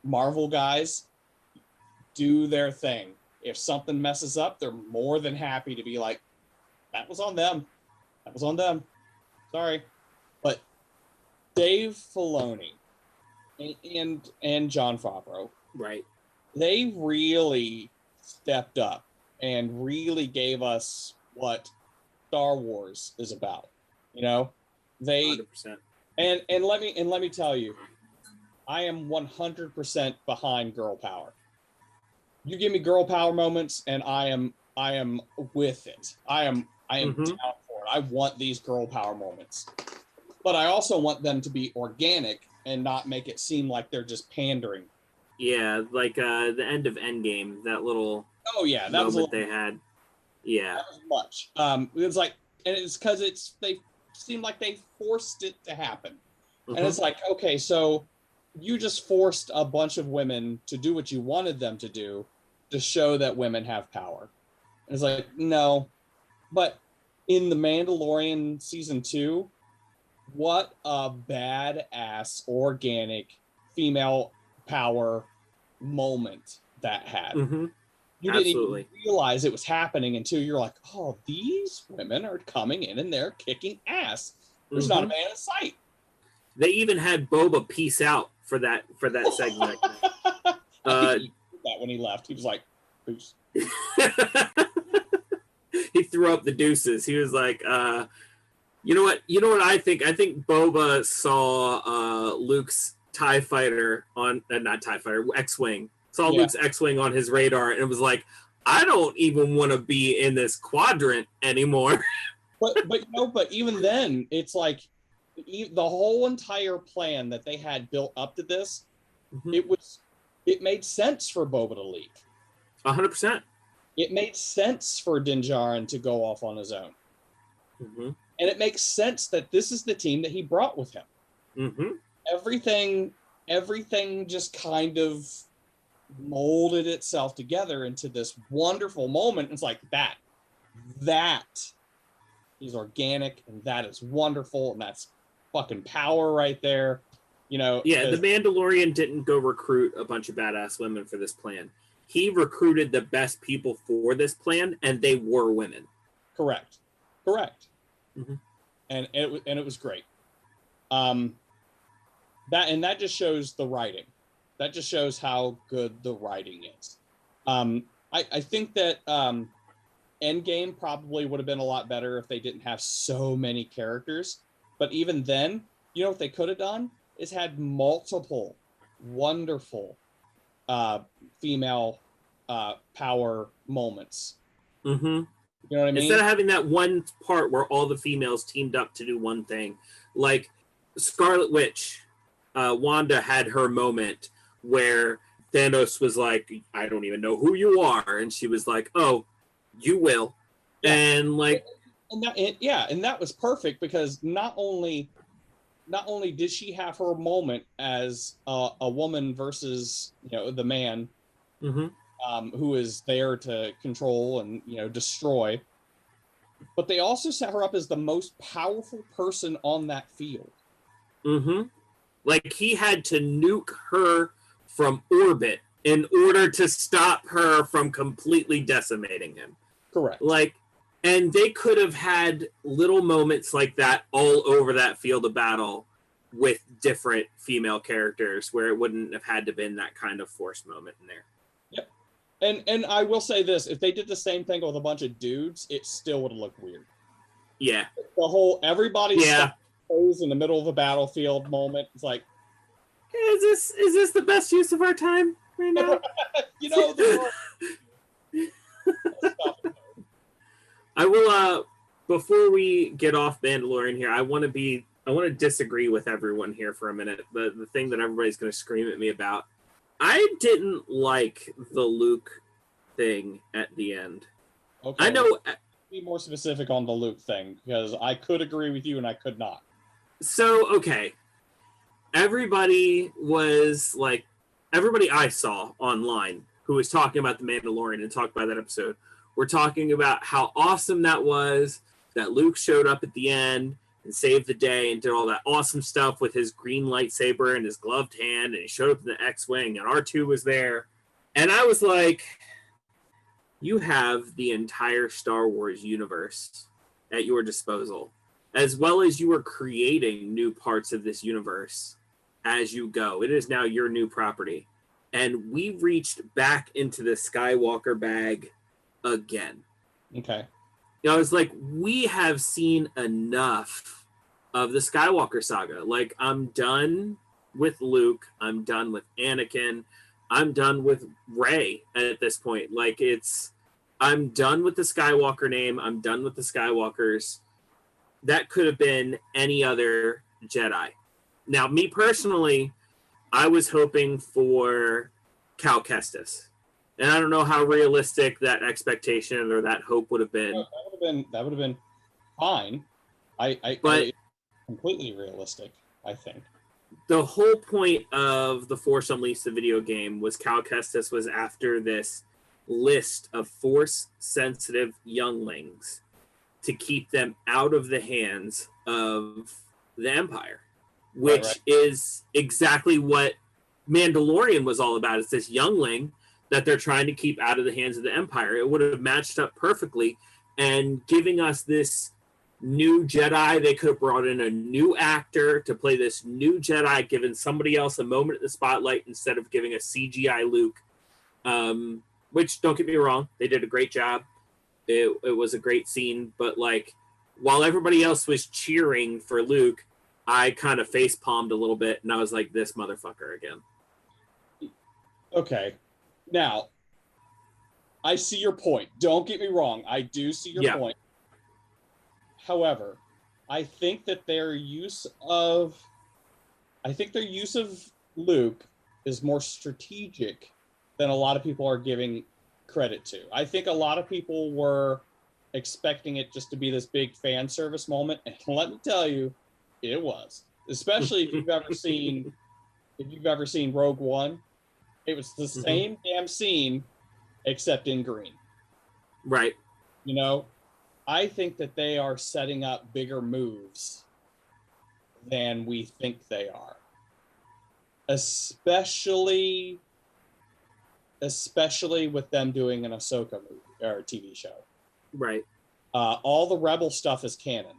Marvel guys do their thing. If something messes up, they're more than happy to be like, that was on them. That was on them. Sorry. But Dave Filoni and Jon Favreau, right? They really stepped up and really gave us what Star Wars is about. You know, they 100%. And let me tell you, I am 100% behind girl power. You give me girl power moments, and I am with it. I am down for it. I want these girl power moments, but I also want them to be organic and not make it seem like they're just pandering. Yeah, like the end of Endgame, that little that moment was a little, they had. Yeah, that was much. It was like, and it's because they seemed like they forced it to happen, and it's like, okay, so you just forced a bunch of women to do what you wanted them to do to show that women have power. And it's like, no. But in The Mandalorian season 2, what a badass organic female power moment that had. You didn't even realize it was happening until you're like, oh, these women are coming in and they're kicking ass. There's not a man in sight. They even had Boba peace out for that segment. That when he left, he was like, peace. He threw up the deuces. He was like, you know what I think? I think Boba saw Luke's TIE fighter on, not TIE fighter, X-Wing. Saw Luke's X-Wing on his radar, and it was like, I don't even want to be in this quadrant anymore. But even then, it's like the whole entire plan that they had built up to this, it made sense for Boba to leave. 100%. It made sense for Din Djarin to go off on his own. And it makes sense that this is the team that he brought with him. Everything just kind of molded itself together into this wonderful moment. It's like that is organic, and that is wonderful, and that's fucking power right there. You know, the Mandalorian didn't go recruit a bunch of badass women for this plan. He recruited the best people for this plan, and they were women. Correct. And it was great. That just shows the writing. That just shows how good the writing is. I think that Endgame probably would have been a lot better if they didn't have so many characters. But even then, you know what they could have done is had multiple wonderful female power moments. You know what I mean? Instead of having that one part where all the females teamed up to do one thing, like Scarlet Witch, Wanda had her moment where Thanos was like, I don't even know who you are, and she was like, oh, you will. And like, and that was perfect, because not only did she have her moment as a woman versus the man who is there to control and destroy, but they also set her up as the most powerful person on that field. Like, he had to nuke her from orbit in order to stop her from completely decimating him. Correct. Like, and they could have had little moments like that all over that field of battle, with different female characters, where it wouldn't have had to been that kind of forced moment in there. Yep. And I will say this: if they did the same thing with a bunch of dudes, it still would have looked weird. Yeah. The whole everybody in the middle of a battlefield moment. It's like, is this the best use of our time right now? you know. I will. Before we get off Mandalorian here, I want to disagree with everyone here for a minute. The thing that everybody's going to scream at me about. I didn't like the Luke thing at the end. Okay. I know. Be more specific on the Luke thing, because I could agree with you and I could not. So, okay. Everybody I saw online who was talking about the Mandalorian and talked about that episode were talking about how awesome that was, that Luke showed up at the end and saved the day and did all that awesome stuff with his green lightsaber and his gloved hand, and he showed up in the X-Wing and R2 was there. And I was like, you have the entire Star Wars universe at your disposal, as well as you are creating new parts of this universe as you go. It is now your new property. And we reached back into the Skywalker bag again. Okay. I was like, we have seen enough of the Skywalker saga. Like, I'm done with Luke. I'm done with Anakin. I'm done with Rey at this point. Like, I'm done with the Skywalker name. I'm done with the Skywalkers. That could have been any other Jedi. Now, me personally, I was hoping for Cal Kestis. And I don't know how realistic that expectation or that hope would have been. That would have been fine. I completely realistic, I think. The whole point of The Force Unleashed, the video game, was Cal Kestis was after this list of Force-sensitive younglings to keep them out of the hands of the Empire, which is exactly what Mandalorian was all about. It's this youngling that they're trying to keep out of the hands of the Empire. It would have matched up perfectly, and giving us this new Jedi, they could have brought in a new actor to play this new Jedi, given somebody else a moment in the spotlight instead of giving a CGI Luke. Which, don't get me wrong, they did a great job. It was a great scene, but like, while everybody else was cheering for Luke, I kind of face palmed a little bit, and I was like, this motherfucker again. Okay. Now, I see your point. Don't get me wrong. I do see your point. However, I think that their use of Luke is more strategic than a lot of people are giving credit to. I think a lot of people were expecting it just to be this big fan service moment, and let me tell you, it was. Especially if you've ever seen Rogue One. It was the same damn scene, except in green. Right. You know, I think that they are setting up bigger moves than we think they are. Especially with them doing an Ahsoka movie or TV show. Right. All the Rebel stuff is canon.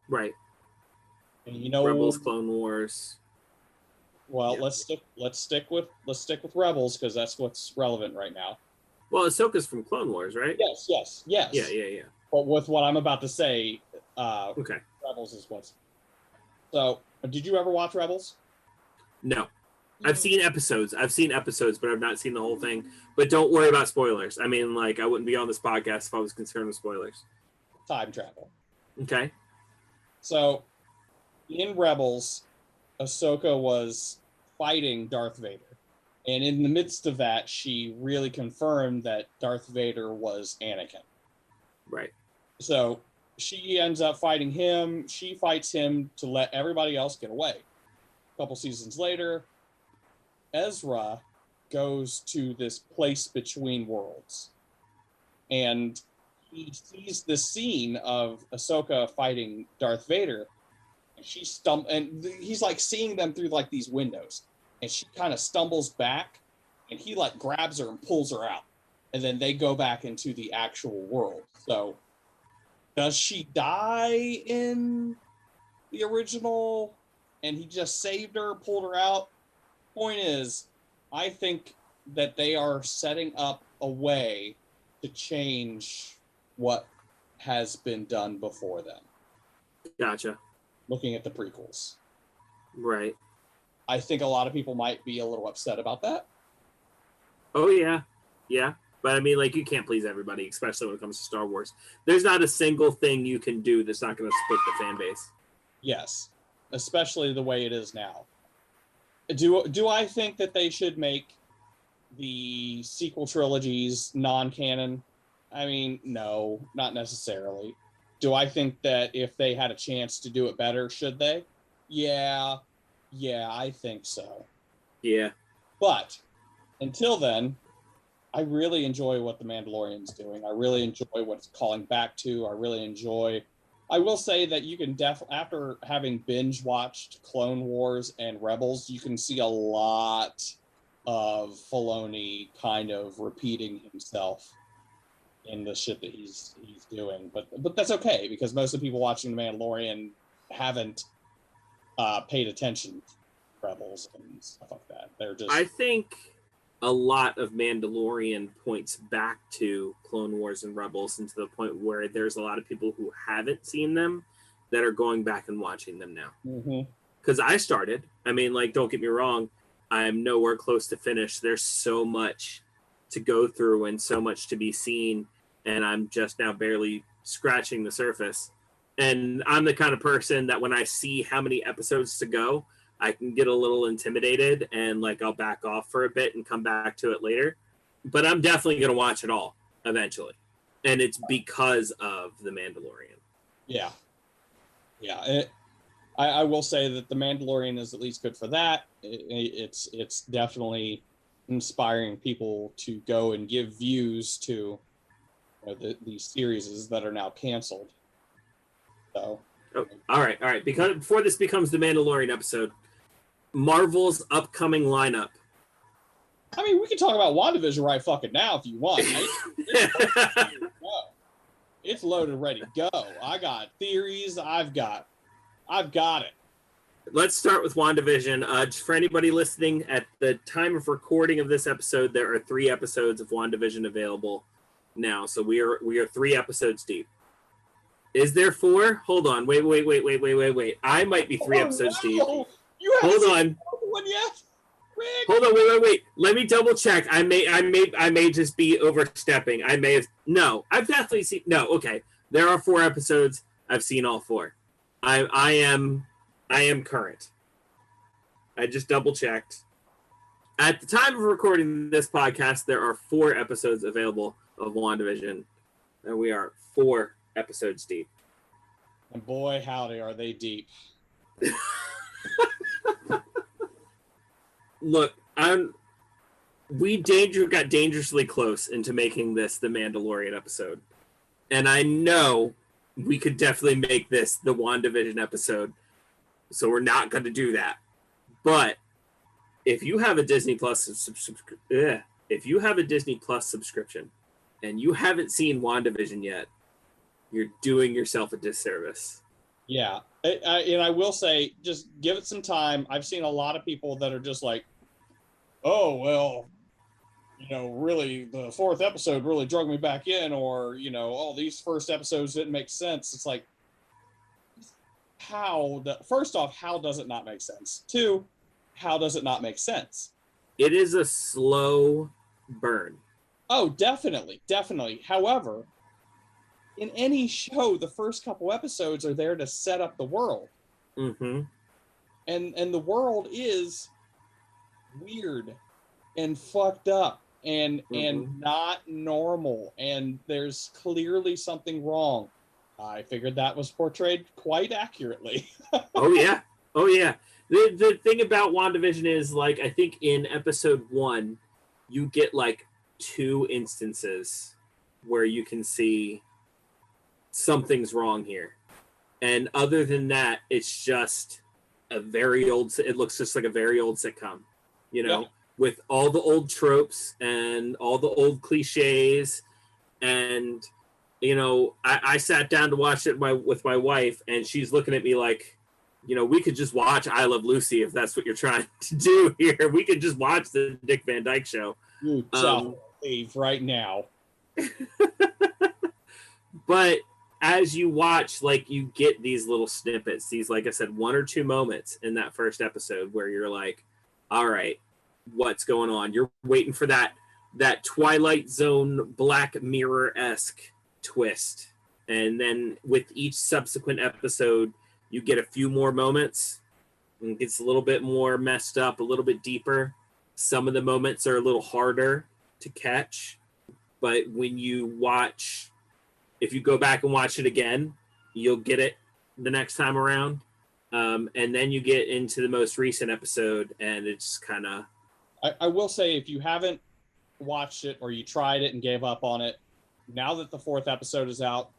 Right. And you know, Rebels, Clone Wars. Well, let's stick with Rebels, because that's what's relevant right now. Well, Ahsoka's from Clone Wars, right? Yes. Yeah. But with what I'm about to say, okay. Rebels is what's. So, did you ever watch Rebels? No. I've seen episodes, but I've not seen the whole thing. But don't worry about spoilers. I mean, like, I wouldn't be on this podcast if I was concerned with spoilers. Time travel. Okay. So, in Rebels, Ahsoka was fighting Darth Vader. And in the midst of that, she really confirmed that Darth Vader was Anakin. Right. So, she ends up fighting him. She fights him to let everybody else get away. A couple seasons later, Ezra goes to this place between worlds, and he sees the scene of Ahsoka fighting Darth Vader, and and he's like seeing them through like these windows, and she kind of stumbles back, and he like grabs her and pulls her out, and then they go back into the actual world. So, does she die in the original and he just saved her, pulled her out. Point is, I think that they are setting up a way to change what has been done before them. Gotcha. Looking at the prequels. Right. I think a lot of people might be a little upset about that. Oh, yeah. Yeah. But I mean, like, you can't please everybody, especially when it comes to Star Wars. There's not a single thing you can do that's not going to split the fan base. Yes. Especially the way it is now. Do I think that they should make the sequel trilogies non-canon? I mean, no, not necessarily. Do I think that if they had a chance to do it better, should they? Yeah, I think so. Yeah. But until then, I really enjoy what The Mandalorian's doing. I really enjoy what it's calling back to. I will say that you can after having binge watched Clone Wars and Rebels, you can see a lot of Filoni kind of repeating himself in the shit that he's doing. But that's okay, because most of the people watching The Mandalorian haven't paid attention to Rebels and stuff like that. They're just... I think a lot of Mandalorian points back to Clone Wars and Rebels, and to the point where there's a lot of people who haven't seen them that are going back and watching them now. Because I started. I mean, like, don't get me wrong, I'm nowhere close to finish. There's so much to go through and so much to be seen, and I'm just now barely scratching the surface. And I'm the kind of person that when I see how many episodes to go, I can get a little intimidated, and like I'll back off for a bit and come back to it later. But I'm definitely going to watch it all eventually. And it's because of The Mandalorian. Yeah. I will say that The Mandalorian is at least good for that. It's definitely inspiring people to go and give views to these series that are now canceled. So. Oh, all right. Because before this becomes The Mandalorian episode, Marvel's upcoming lineup. I mean, we can talk about WandaVision right fucking now if you want. It's loaded, ready to go. I got theories. I've got it. Let's start with WandaVision. Just for anybody listening, at the time of recording of this episode, there are 3 episodes of WandaVision available now. So we are 3 episodes deep. Is there 4? Hold on. Wait. I might be 3 episodes deep. You haven't Hold seen on. One yet? Rick? Hold on. Wait. Let me double check. I may just be overstepping. I may have. No, I've definitely seen. No, okay. There are 4 episodes. I've seen all 4. I am current. I just double checked. At the time of recording this podcast, there are 4 episodes available of WandaVision, and we are 4 episodes deep. And boy, howdy, are they deep. Look, we got dangerously close into making this the Mandalorian episode. And I know we could definitely make this the WandaVision episode. So we're not going to do that. But if you have a Disney Plus subscription and you haven't seen WandaVision yet, you're doing yourself a disservice. Yeah. And I will say, just give it some time. I've seen a lot of people that are just like, oh, well, really, the 4th episode really drug me back in, or, oh, these first episodes didn't make sense. It's like, first off, how does it not make sense? 2, how does it not make sense? It is a slow burn. Oh, definitely. However, in any show, the first couple episodes are there to set up the world. Mm-hmm. And the world is weird and fucked up and not normal, and there's clearly something wrong. I figured that was portrayed quite accurately. Oh yeah. The thing about WandaVision is, like, I think in episode 1 you get like 2 instances where you can see something's wrong here, and other than that, it's just it looks just like a very old sitcom, Yeah. with all the old tropes and all the old cliches. And I sat down to watch it with my wife, and she's looking at me like, we could just watch I Love Lucy if that's what you're trying to do here. We could just watch the Dick Van Dyke Show. You tell leave right now. But as you watch, like, you get these little snippets, these, like I said, 1 or 2 moments in that first episode where you're like, all right, what's going on? You're waiting for that Twilight Zone Black Mirror-esque twist. And then with each subsequent episode, you get a few more moments, and it gets a little bit more messed up, a little bit deeper. Some of the moments are a little harder to catch, but when you watch, if you go back and watch it again, you'll get it the next time around. And then you get into the most recent episode, and it's kind of... I will say, if you haven't watched it or you tried it and gave up on it, now that the 4th episode is out,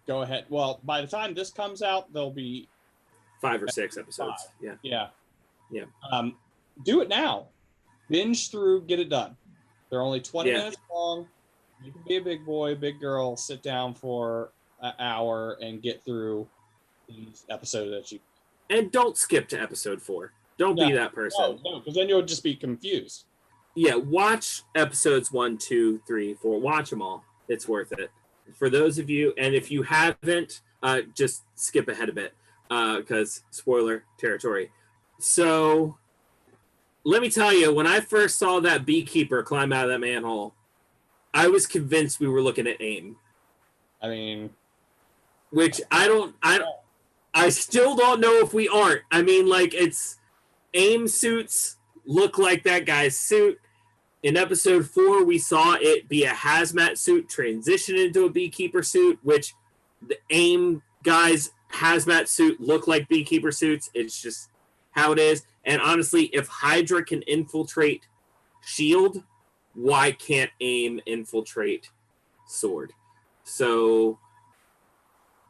go ahead. Well, by the time this comes out, there'll be 5 or 6 episodes. 5. Yeah. Do it now. Binge through, get it done. They're only 20 minutes long. You can be a big boy, big girl, sit down for an hour and get through these episodes that you... And don't skip to episode 4. Don't be that person. No, because then you'll just be confused. Yeah, watch episodes 1, 2, 3, 4. Watch them all. It's worth it. For those of you, and if you haven't, just skip ahead a bit, because spoiler territory. So, let me tell you, when I first saw that beekeeper climb out of that manhole, I was convinced we were looking at AIM. I mean... Which I still don't know if we aren't. I mean, like, it's... AIM suits look like that guy's suit. In episode 4, we saw it be a hazmat suit transition into a beekeeper suit, which the AIM guys' hazmat suit look like beekeeper suits. It's just how it is. And honestly, if Hydra can infiltrate SHIELD, why can't AIM infiltrate SWORD? So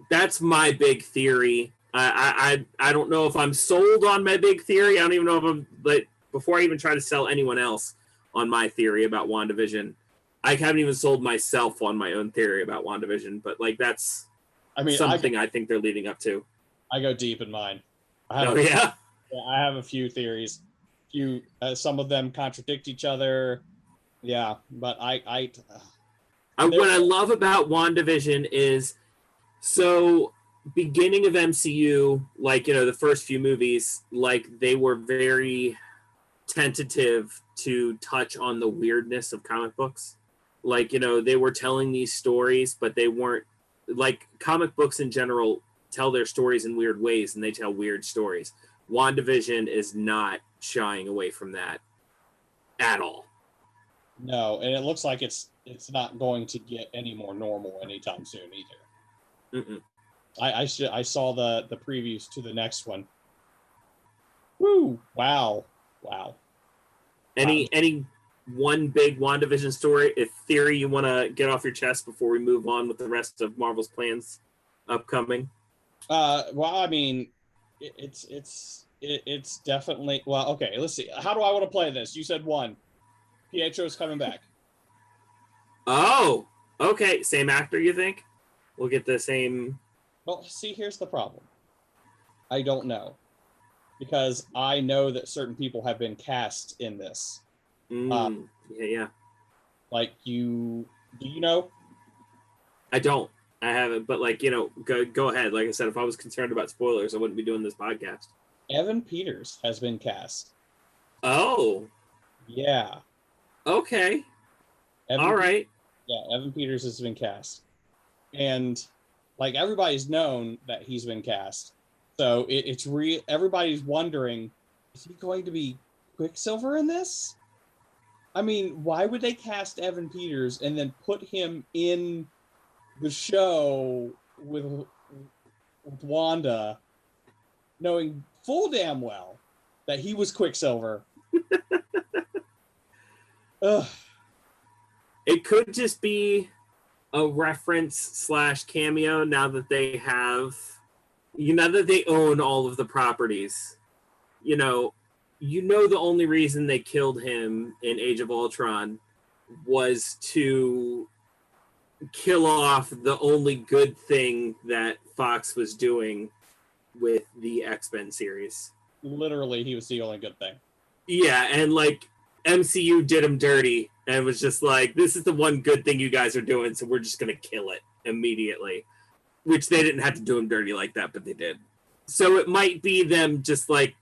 that's my big theory. I don't know if I'm sold on my big theory. I don't even know if I'm, but before I even try to sell anyone else on my theory about WandaVision, I haven't even sold myself on my own theory about WandaVision, but like that's something I think they're leading up to. I go deep in mine. I have a few theories. Some of them contradict each other. Yeah, but what I love about WandaVision is, so beginning of MCU, like, the first few movies, like, they were very tentative to touch on the weirdness of comic books. Like, they were telling these stories, but they weren't, like, comic books in general tell their stories in weird ways, and they tell weird stories. WandaVision is not shying away from that at all. No, and it looks like it's not going to get any more normal anytime soon either. Mm-mm. I saw the previews to the next one. Woo! Wow. Any one big WandaVision story, theory you want to get off your chest before we move on with the rest of Marvel's plans upcoming? Well, I mean, it's definitely, well, okay, let's see. How do I want to play this? You said 1. Pietro's coming back. Oh, okay. Same actor, you think? We'll get the same... Well, see, here's the problem. I don't know. Because I know that certain people have been cast in this. Yeah. Like, do you know? I don't. I haven't, but like, go ahead. Like I said, if I was concerned about spoilers, I wouldn't be doing this podcast. Evan Peters has been cast. Oh. Yeah. Okay. All right. Yeah, Evan Peters has been cast. And like everybody's known that he's been cast. So it's real. Everybody's wondering, is he going to be Quicksilver in this? I mean, why would they cast Evan Peters and then put him in the show with Wanda, knowing full damn well that he was Quicksilver? Ugh. It could just be a reference / cameo now that they have, now that they own all of the properties. The only reason they killed him in Age of Ultron was to kill off the only good thing that Fox was doing with the X-Men series. Literally, he was the only good thing. Yeah, and like MCU did him dirty and was just like, this is the one good thing you guys are doing, so we're just gonna kill it immediately. Which they didn't have to do him dirty like that, but they did. So it might be them just like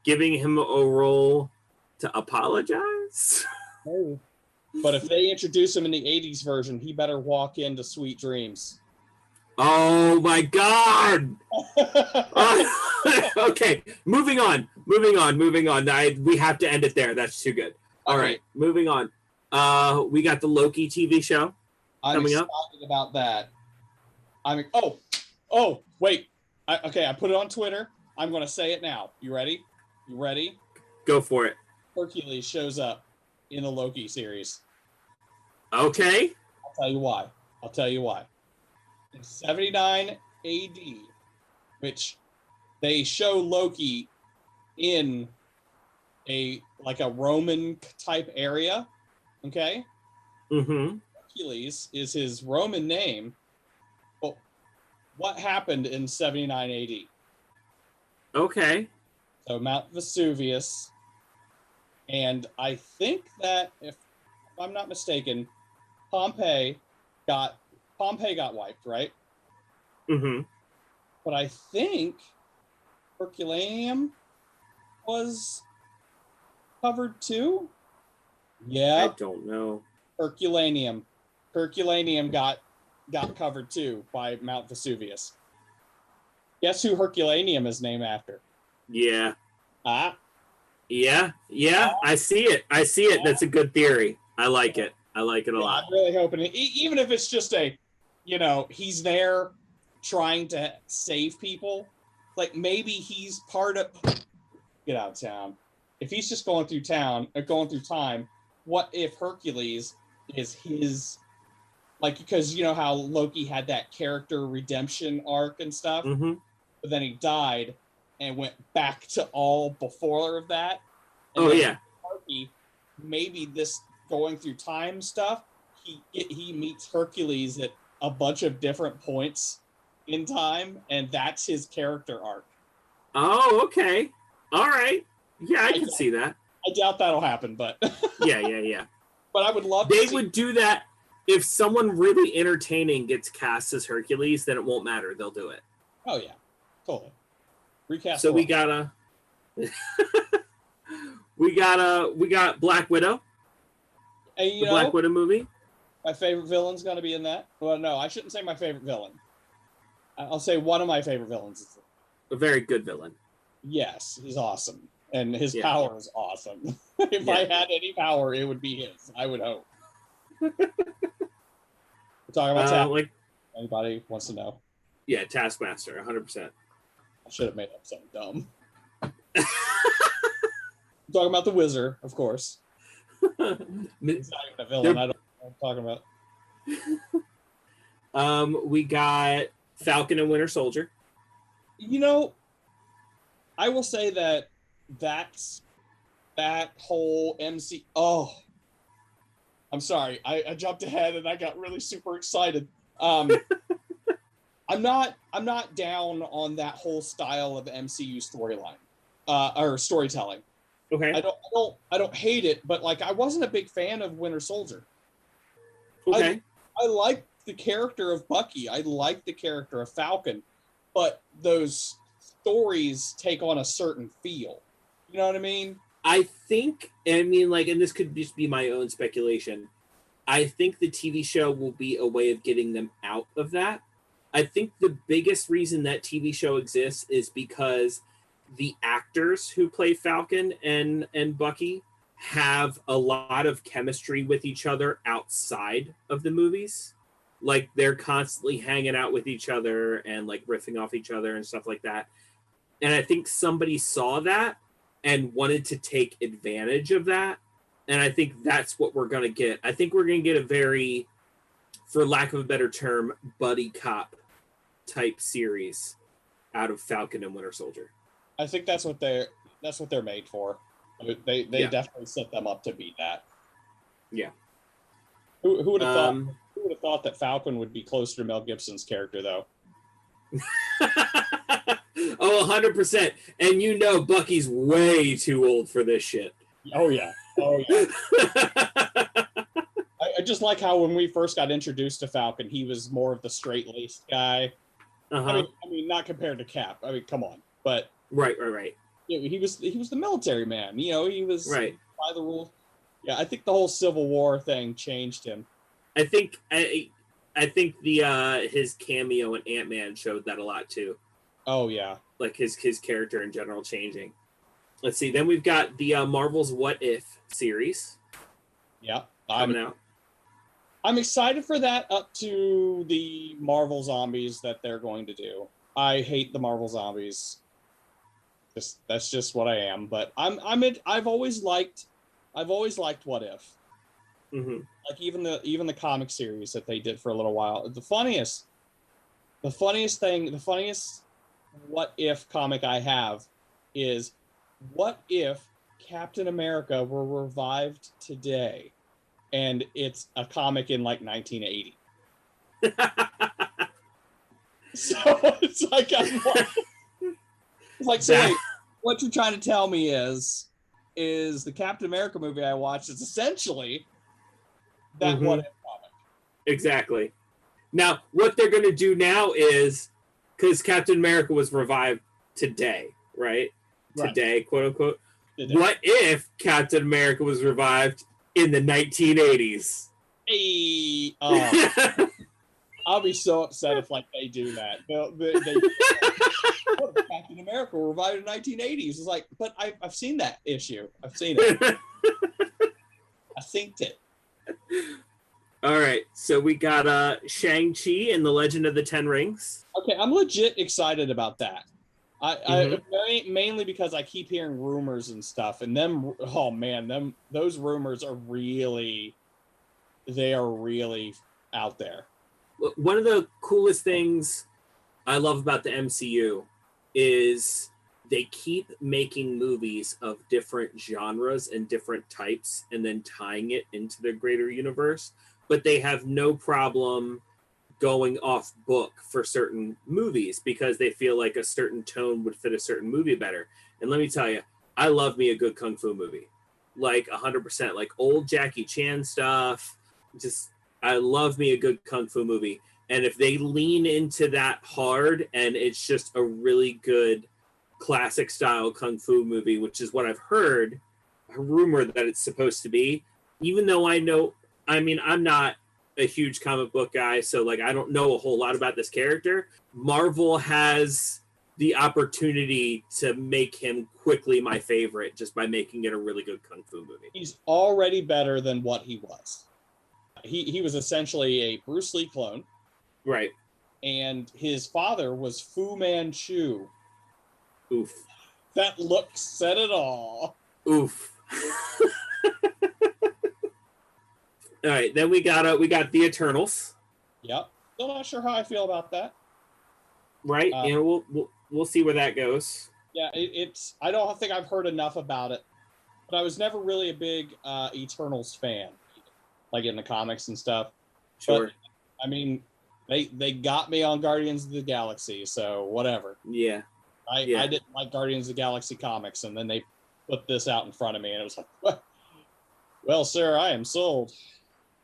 giving him a role to apologize. But if they introduce him in the 80s version, he better walk into Sweet Dreams. Oh my god! Okay, moving on. We have to end it there. That's too good. All right, moving on. We got the Loki TV show coming up. I'm excited about that. Wait. I put it on Twitter. I'm going to say it now. You ready? Go for it. Hercules shows up in the Loki series. Okay. I'll tell you why. In 79 AD, which they show Loki in a Roman type area, okay? Mm-hmm. Hercules is his Roman name. But what happened in 79 AD? Okay. So Mount Vesuvius, and I think that if I'm not mistaken, Pompeii got wiped, right? Mm-hmm. But I think Herculaneum was covered too. Yeah, I don't know. Herculaneum got covered too by Mount Vesuvius. Guess who Herculaneum is named after? Yeah. Yeah. I see it. That's a good theory. I like it a lot. I'm really hoping, even if it's just he's there trying to save people. Like maybe he's part of. Get out of town. If he's just going through time, what if Hercules is his? Like, because you know how Loki had that character redemption arc and stuff, Mm-hmm. but then he died and went back to all before of that. Oh yeah. Loki, maybe this going through time stuff, he meets Hercules at a bunch of different points in time, and that's his character arc. Oh, okay. All right. Yeah, I can see that. I doubt that'll happen, but Yeah. But I would love. They would do that if someone really entertaining gets cast as Hercules. Then it won't matter. They'll do it. Oh yeah, totally. Recast. So we got Black Widow. And, The Black Widow movie. My favorite villain's going to be in that. Well, no, I shouldn't say my favorite villain. I'll say one of my favorite villains. A very good villain. Yes, he's awesome. And his Yeah. power is awesome. If I had any power, it would be his. I would hope. We're talking about Taskmaster. Anybody wants to know? Yeah, Taskmaster, 100%. I should have made up something dumb. I'm talking about the Wizard, of course. He's not even a villain. I don't know what I'm talking about. We got Falcon and Winter Soldier. I will say that whole MC. Oh, I'm sorry. I jumped ahead and I got really super excited. I'm not down on that whole style of MCU storyline or storytelling. Okay. I don't hate it, but I wasn't a big fan of Winter Soldier. Okay. I like the character of Bucky. I like the character of Falcon, but those stories take on a certain feel. You know what I mean? I think, and this could just be my own speculation. I think the TV show will be a way of getting them out of that. I think the biggest reason that TV show exists is because the actors who play Falcon and Bucky have a lot of chemistry with each other outside of the movies. Like they're constantly hanging out with each other and riffing off each other and stuff like that. And I think somebody saw that and wanted to take advantage of that. And I think that's what we're going to get. I think we're going to get a very, for lack of a better term, buddy cop type series out of Falcon and Winter Soldier. I think that's what they're made for. They definitely set them up to be that. Yeah. Who would have thought? Who would have thought that Falcon would be closer to Mel Gibson's character, though? Oh, 100%. And you know Bucky's way too old for this shit. Oh yeah. Oh yeah. I just like how when we first got introduced to Falcon, he was more of the straight-laced guy. Uh-huh. I mean, not compared to Cap. I mean, come on. But Right. you know, he was the military man. You know, he was Right. by the rules. Yeah, I think the whole Civil War thing changed him. I think the his cameo in Ant-Man showed that a lot too. Oh yeah. Like his character in general changing. Let's see. Then we've got the Marvel's What If series Yeah. coming out. I'm excited for that up to the Marvel Zombies that they're going to do. I hate the Marvel Zombies. That's just what I am. But I've always liked What If. Mm-hmm. Like even the comic series that they did for a little while. The funniest What If comic I have is what if Captain America were revived today, and it's a comic in like 1980. So it's like so wait, what you're trying to tell me is the Captain America movie I watched is essentially that What If comic. Exactly. Now, what they're going to do now is, because Captain America was revived today, right? Today, quote unquote. Today. What if Captain America was revived in the 1980s? Hey, I'll be so upset if like they do that. They Captain America revived in the 1980s. It's like, but I've seen that issue. I've seen it. I synced it. All right, so we got Shang-Chi and the Legend of the Ten Rings. Okay, I'm legit excited about that. I mainly because I keep hearing rumors and stuff, and those rumors are really out there. One of the coolest things I love about the MCU is they keep making movies of different genres and different types and then tying it into the greater universe, but they have no problem going off book for certain movies because they feel like a certain tone would fit a certain movie better. And let me tell you, I love me a good kung fu movie, like 100%, like old Jackie Chan stuff. Just, I love me a good kung fu movie. And if they lean into that hard and it's just a really good classic style kung fu movie, which is what I've heard, a rumor that it's supposed to be, even though I'm not a huge comic book guy, so like I don't know a whole lot about this character. Marvel has the opportunity to make him quickly my favorite just by making it a really good kung fu movie. He's already better than what he was. He was essentially a Bruce Lee clone. Right. And his father was Fu Manchu. Oof. That look said it all. Oof. All right, then we got the Eternals. Yep. Still not sure how I feel about that. Right. We'll see where that goes. Yeah, it's. I don't think I've heard enough about it, but I was never really a big Eternals fan, like in the comics and stuff. Sure. But, I mean, they got me on Guardians of the Galaxy, so whatever. Yeah. I didn't like Guardians of the Galaxy comics, and then they put this out in front of me, and it was like, well, sir, I am sold.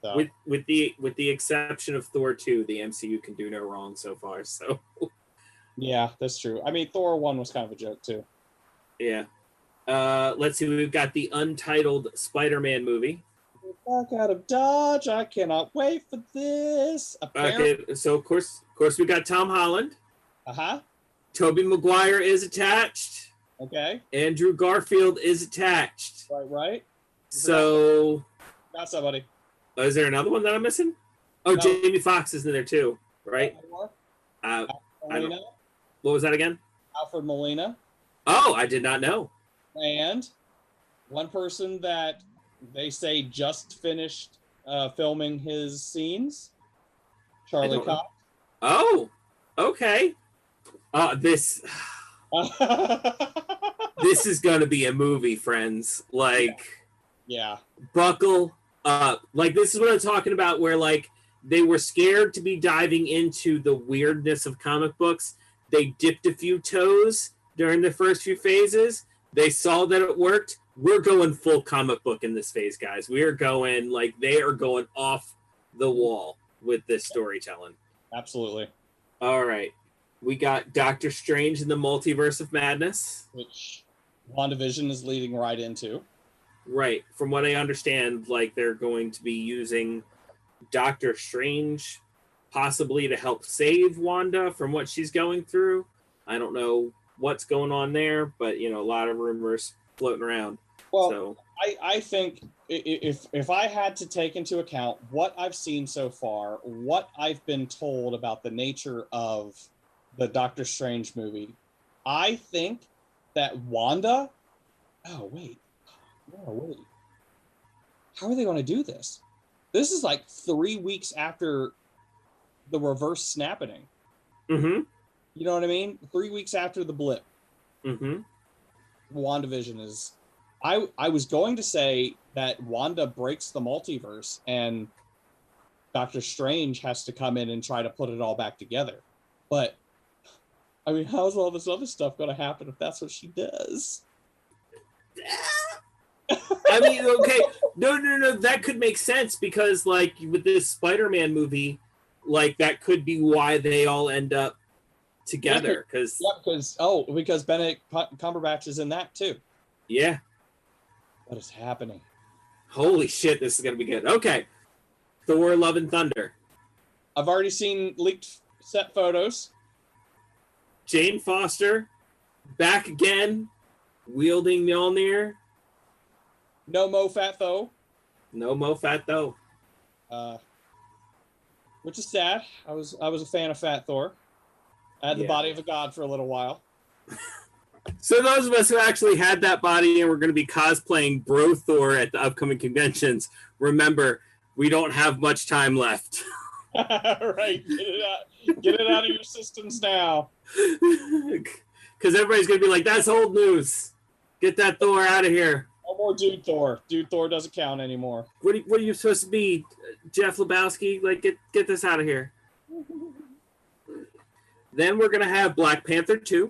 So. With the exception of Thor 2, the MCU can do no wrong so far. So. Yeah, that's true. I mean, Thor 1 was kind of a joke too. Yeah. Let's see. We've got the untitled Spider-Man movie. Back out of Dodge. I cannot wait for this. Okay, so of course we got Tom Holland. Tobey Maguire is attached. Okay. Andrew Garfield is attached. Right. So. Got somebody. Is there another one that I'm missing? Oh, no. Jamie Foxx is in there too, right? I don't know. What was that again? Alfred Molina. Oh, I did not know. And one person that they say just finished filming his scenes, Charlie Cox. Oh, okay. This is gonna be a movie, friends. Like, yeah. Buckle up. Like, this is what I'm talking about, where like they were scared to be diving into the weirdness of comic books. They dipped a few toes during the first few phases. They saw that it worked. We're going full comic book in this phase, guys. We are going like they are going off the wall with this storytelling. Absolutely. All right. We got Doctor Strange in the Multiverse of Madness, which WandaVision is leading right into. Right. From what I understand, like they're going to be using Doctor Strange possibly to help save Wanda from what she's going through. I don't know what's going on there, but a lot of rumors floating around. Well, so I think if I had to take into account what I've seen so far, what I've been told about the nature of the Doctor Strange movie, I think that Wanda. Oh wait. How are they going to do this? This is like 3 weeks after the reverse snapping. Mm-hmm. You know what I mean? 3 weeks after the blip. Mm-hmm. WandaVision is. I was going to say that Wanda breaks the multiverse and Doctor Strange has to come in and try to put it all back together. But I mean, how's all this other stuff going to happen if that's what she does? I mean, okay, no, that could make sense because, like, with this Spider-Man movie, like that could be why they all end up together. Because Benedict Cumberbatch is in that too. Yeah. What is happening? Holy shit, this is gonna be good. Okay, Thor: Love and Thunder. I've already seen leaked set photos. Jane Foster back again, wielding Mjolnir. No Mo Fat though. No Mo Fat though. Which is sad. I was a fan of Fat Thor. I had the body of a god for a little while. So those of us who actually had that body and we're going to be cosplaying Bro Thor at the upcoming conventions, remember, we don't have much time left. Right. Get it out of your systems now. Because everybody's going to be like, that's old news. Get that Thor out of here. No more Dude Thor. Dude Thor doesn't count anymore. What are you supposed to be, Jeff Lebowski? Like, get this out of here. Then we're going to have Black Panther 2.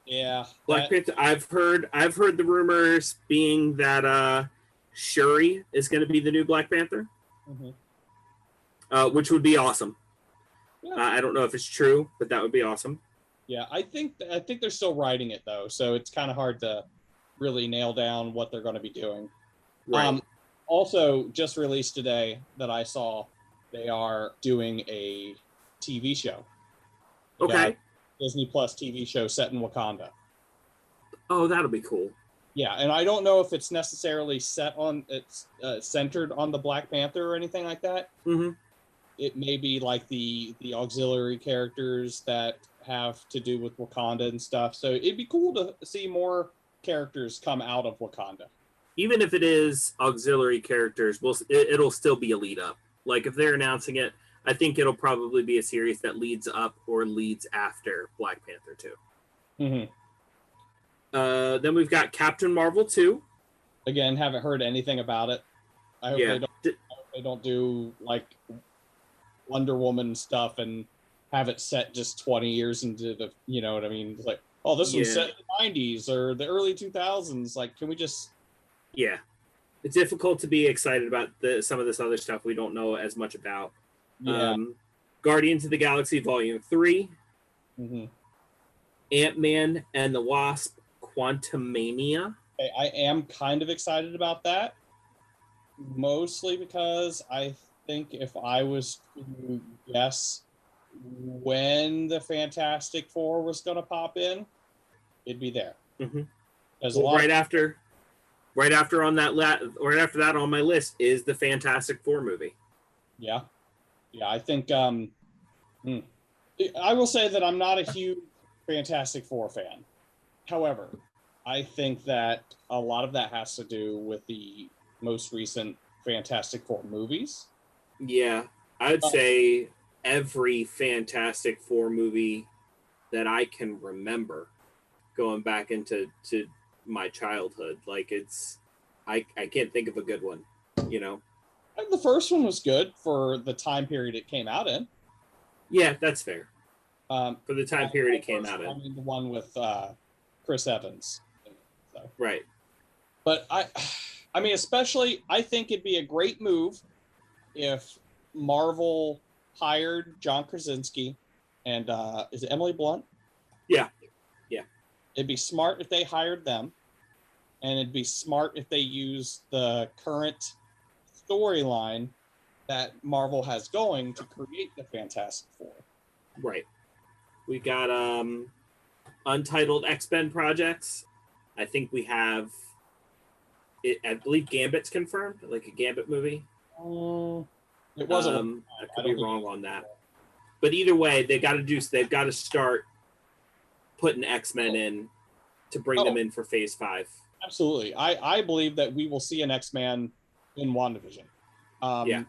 Yeah. Black Panther. I've heard the rumors being that Shuri is going to be the new Black Panther, which would be awesome. Yeah. I don't know if it's true, but that would be awesome. Yeah, I think they're still writing it though, so it's kind of hard to really nail down what they're going to be doing. Right. Also, just released today that I saw, they are doing a TV show. Okay. Disney Plus TV show set in Wakanda. Oh, that'll be cool. Yeah, and I don't know if it's necessarily centered on the Black Panther or anything like that. Mm-hmm. It may be like the auxiliary characters that have to do with Wakanda and stuff. So it'd be cool to see more characters come out of Wakanda. Even if it is auxiliary characters, it'll still be a lead up. Like if they're announcing it, I think it'll probably be a series that leads up or leads after Black Panther 2. Mm-hmm. Then we've got Captain Marvel 2. Again, haven't heard anything about it. I hope they don't do like Wonder Woman stuff and have it set just 20 years into the, you know what I mean? It's like, oh, this was set in the 90s or the early 2000s. Like, can we just... Yeah. It's difficult to be excited about some of this other stuff we don't know as much about. Yeah. Guardians of the Galaxy Volume 3. Mm-hmm. Ant-Man and the Wasp Quantumania. I am kind of excited about that. Mostly because I think if I was to guess when the Fantastic Four was going to pop in, it'd be there. Mm-hmm. Well, right after that on my list is the Fantastic Four movie. Yeah, I think I will say that I'm not a huge Fantastic Four fan. However, I think that a lot of that has to do with the most recent Fantastic Four movies. Yeah, I'd say every Fantastic Four movie that I can remember going back into my childhood. Like I can't think of a good one, you know? And the first one was good for the time period it came out in. Yeah, that's fair. For the time period it came out I in. mean, the one with Chris Evans. So. Right. But I mean, especially, I think it'd be a great move if Marvel hired John Krasinski and is it Emily Blunt? Yeah. It'd be smart if they hired them, and it'd be smart if they used the current storyline that Marvel has going to create the Fantastic Four. Right. We got untitled X-Men projects. I think we have it. I believe Gambit's confirmed, like a Gambit movie. It wasn't. I could be wrong on that, but either way, they've got to start putting X-Men in to bring them in for Phase 5. Absolutely, I believe that we will see an X-Man in WandaVision. Yeah,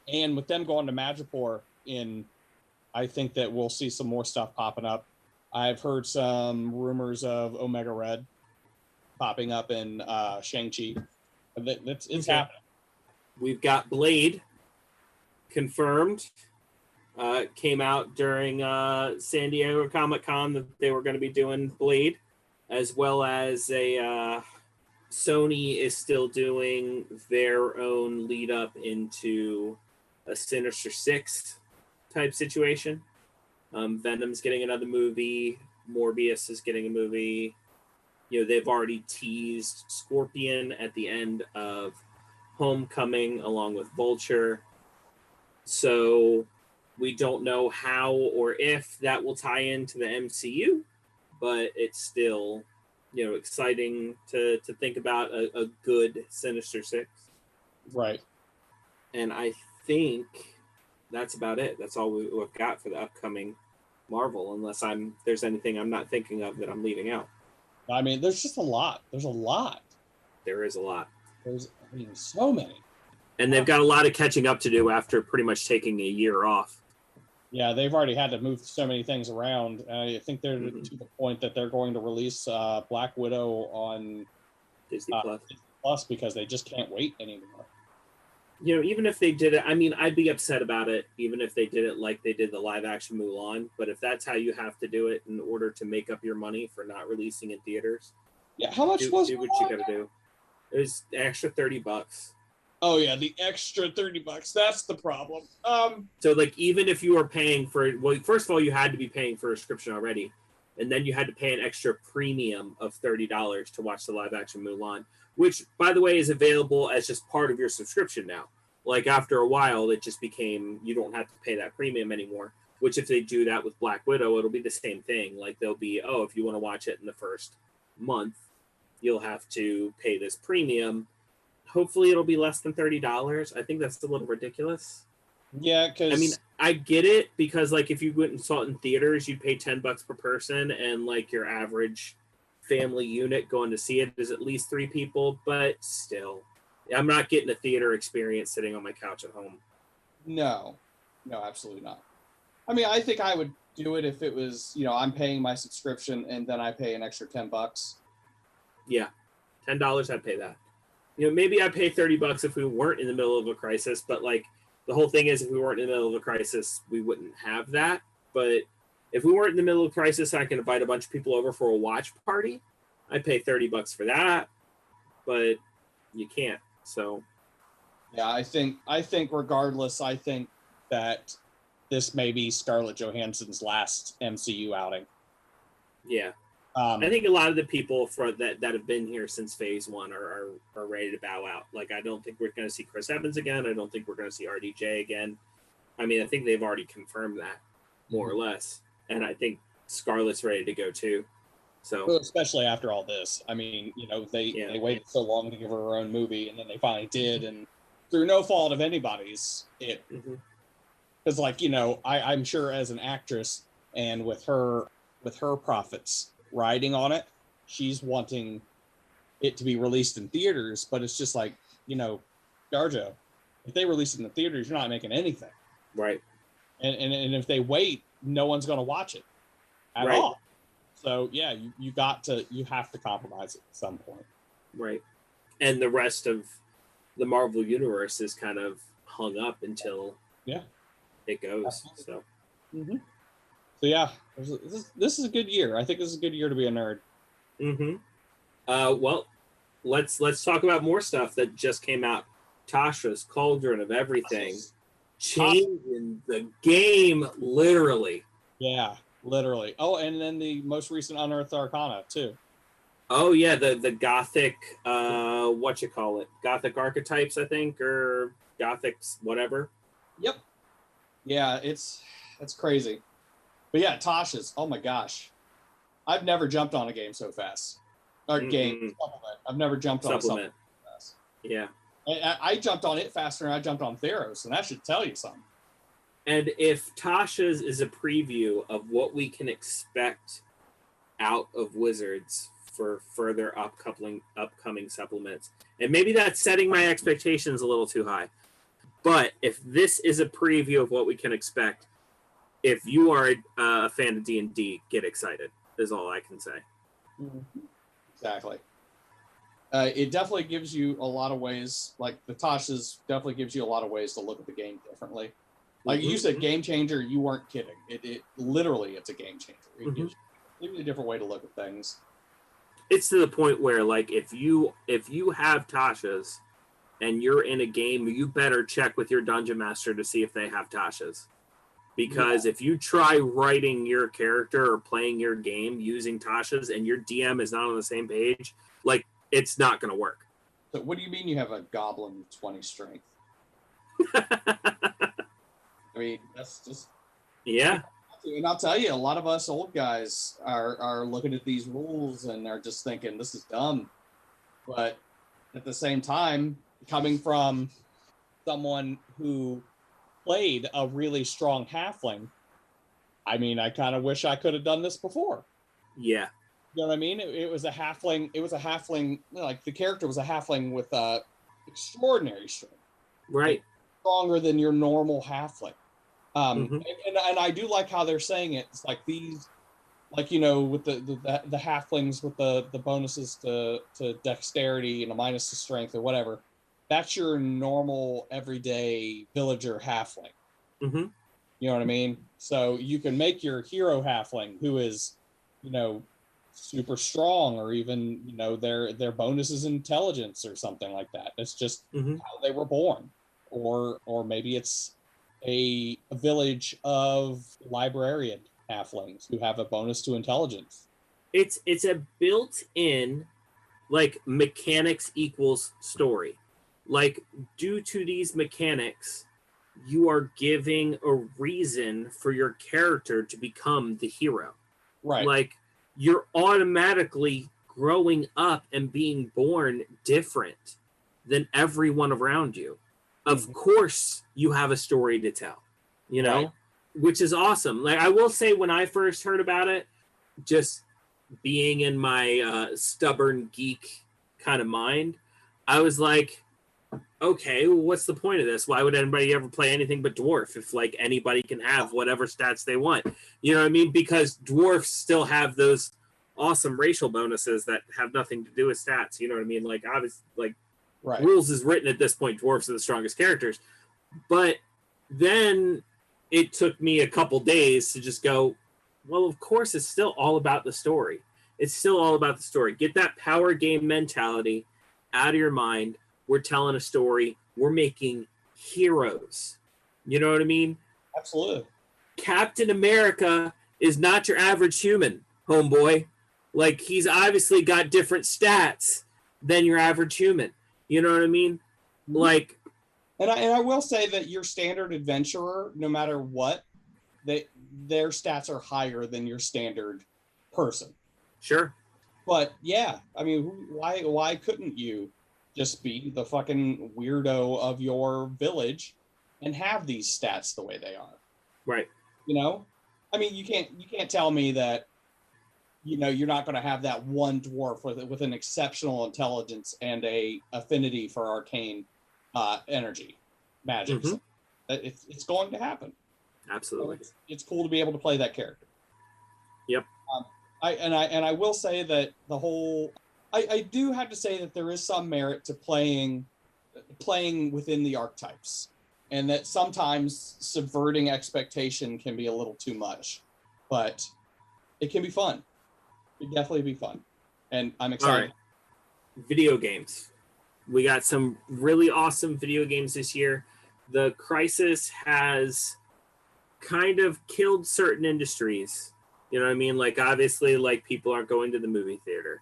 and with them going to Madripoor I think that we'll see some more stuff popping up. I've heard some rumors of Omega Red popping up in Shang-Chi. It's happening. We've got Blade confirmed. Came out during San Diego Comic-Con that they were going to be doing Blade, as well as Sony is still doing their own lead up into a Sinister Six type situation. Venom's getting another movie. Morbius is getting a movie. They've already teased Scorpion at the end of Homecoming along with Vulture. So we don't know how or if that will tie into the MCU, but it's still, exciting to think about a good Sinister Six. Right. And I think that's about it. That's all we've got for the upcoming Marvel, unless there's anything I'm not thinking of that I'm leaving out. I mean, there's just a lot. There's a lot. There is a lot. There's so many. And they've got a lot of catching up to do after pretty much taking a year off. Yeah, they've already had to move so many things around. I think they're to the point that they're going to release Black Widow on Disney Plus because they just can't wait anymore. Even if they did it, I mean, I'd be upset about it, even if they did it like they did the live action Mulan. But if that's how you have to do it in order to make up your money for not releasing in theaters, how much was do what you got to do? It was an extra $30. Oh yeah, the extra $30. That's the problem. So like, even if you were paying for, well, first of all, you had to be paying for a subscription already, and then you had to pay an extra premium of $30 to watch the live action Mulan, which, by the way, is available as just part of your subscription now. Like, after a while, it just became, you don't have to pay that premium anymore, which if they do that with Black Widow, it'll be the same thing. Like, they'll be, if you want to watch it in the first month, you'll have to pay this premium. Hopefully it'll be less than $30. I think that's a little ridiculous. Yeah, because I mean, I get it, because like if you went and saw it in theaters, you'd pay $10 per person, and like your average family unit going to see it is at least 3 people. But still, I'm not getting a theater experience sitting on my couch at home. No, absolutely not. I mean, I think I would do it if it was, I'm paying my subscription and then I pay an extra $10. Yeah, $10, I'd pay that. Maybe I'd pay $30 if we weren't in the middle of a crisis, but like the whole thing is, if we weren't in the middle of a crisis, we wouldn't have that. But if we weren't in the middle of a crisis, I can invite a bunch of people over for a watch party. I'd pay $30 for that, but you can't. So, yeah, I think regardless, I think that this may be Scarlett Johansson's last MCU outing. Yeah. I think a lot of the people that have been here since Phase 1 are ready to bow out. Like, I don't think we're going to see Chris Evans again. I don't think we're going to see RDJ again. I mean, I think they've already confirmed that, more or less. And I think Scarlett's ready to go too. So, especially after all this, I mean, they waited so long to give her own movie, and then they finally did, and through no fault of anybody's, because I'm sure as an actress, and with her profits riding on it, she's wanting it to be released in theaters, but it's just like, Darjo, if they release it in the theaters, you're not making anything. Right. And if they wait, no one's going to watch it at all. So yeah, you have to compromise it at some point. Right. And the rest of the Marvel universe is kind of hung up until it goes. Absolutely. So yeah, this is a good year. I think this is a good year to be a nerd. Mm-hmm. Well, let's talk about more stuff that just came out. Tasha's Cauldron of Everything, changing the game literally. Yeah, literally. Oh, and then the most recent Unearthed Arcana too. Oh yeah, the Gothic, what you call it, Gothic archetypes, I think, or Gothics, whatever. Yep. Yeah, it's crazy. But yeah, Tasha's. Oh my gosh, I've never jumped on a game so fast. Or game supplement. I've never jumped on a supplement so fast. Yeah. I jumped on it faster than I jumped on Theros, and that should tell you something. And if Tasha's is a preview of what we can expect out of Wizards for further upcoming supplements, and maybe that's setting my expectations a little too high, but if this is a preview of what we can expect, if you are a fan of D&D, get excited, is all I can say. Exactly. It definitely gives you a lot of ways, like the Tasha's definitely gives you a lot of ways to look at the game differently. Like you said, game changer, you weren't kidding. It literally, it's a game changer. It gives you a different way to look at things. It's to the point where, like, if you have Tasha's and you're in a game, you better check with your dungeon master to see if they have Tasha's. Because if you try writing your character or playing your game using Tasha's and your DM is not on the same page, like, it's not going to work. So what do you mean you have a goblin 20 strength? I mean, that's just... Yeah. And I'll tell you, a lot of us old guys are looking at these rules and are just thinking, this is dumb. But at the same time, coming from someone who played a really strong halfling, I mean, I kind of wish I could have done this before. Yeah. You know what I mean? It was a halfling, like the character was a halfling with extraordinary strength. Right. Stronger than your normal halfling. And I do like how they're saying it. It's like these, like, you know, with the halflings with the bonuses to dexterity and a minus to strength or whatever. That's your normal everyday villager halfling. Mm-hmm. You know what I mean? So you can make your hero halfling who is, you know, super strong, or even, you know, their bonus is intelligence or something like that. It's just how they were born. Or maybe it's a village of librarian halflings who have a bonus to intelligence. It's a built-in, like, mechanics equals story. Like, due to these mechanics, you are giving a reason for your character to become the hero. Right. Like, you're automatically growing up and being born different than everyone around you. Of course, you have a story to tell, you know, which is awesome. Like, I will say, when I first heard about it, just being in my stubborn geek kind of mind, I was like, okay, well, what's the point of this? Why would anybody ever play anything but dwarf if, like, anybody can have whatever stats they want? You know what I mean? Because dwarfs still have those awesome racial bonuses that have nothing to do with stats. You know what I mean? Like, obviously, like, rules is written at this point, dwarfs are the strongest characters. But then it took me a couple days to just go, well, of course, it's still all about the story. It's still all about the story. Get that power game mentality out of your mind. We're telling a story. We're making heroes. You know what I mean? Absolutely. Captain America is not your average human, homeboy. Like, he's obviously got different stats than your average human. You know what I mean? Like, and I will say that your standard adventurer, no matter what, their stats are higher than your standard person. Sure. But yeah, I mean, why couldn't you just be the fucking weirdo of your village and have these stats the way they are? Right. You know, I mean, you can't tell me that, you know, you're not going to have that one dwarf with an exceptional intelligence and a affinity for arcane energy magic. It's going to happen. Absolutely. So it's cool to be able to play that character. Yep. I will say that the whole, I do have to say that there is some merit to playing within the archetypes, and that sometimes subverting expectation can be a little too much. but it can be fun. It can definitely be fun, and I'm All excited. right. Video games. We got some really awesome video games this year. The crisis has kind of killed certain industries. You know what I mean? Like, obviously, like, people aren't going to the movie theater.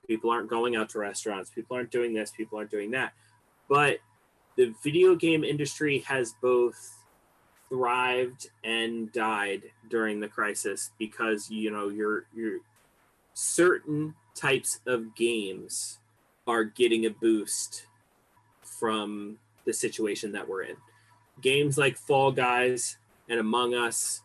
People aren't going out to restaurants. People aren't doing this. People aren't doing that. But the video game industry has both thrived and died during the crisis because, you know, your certain types of games are getting a boost from the situation that we're in. Games like Fall Guys and Among Us.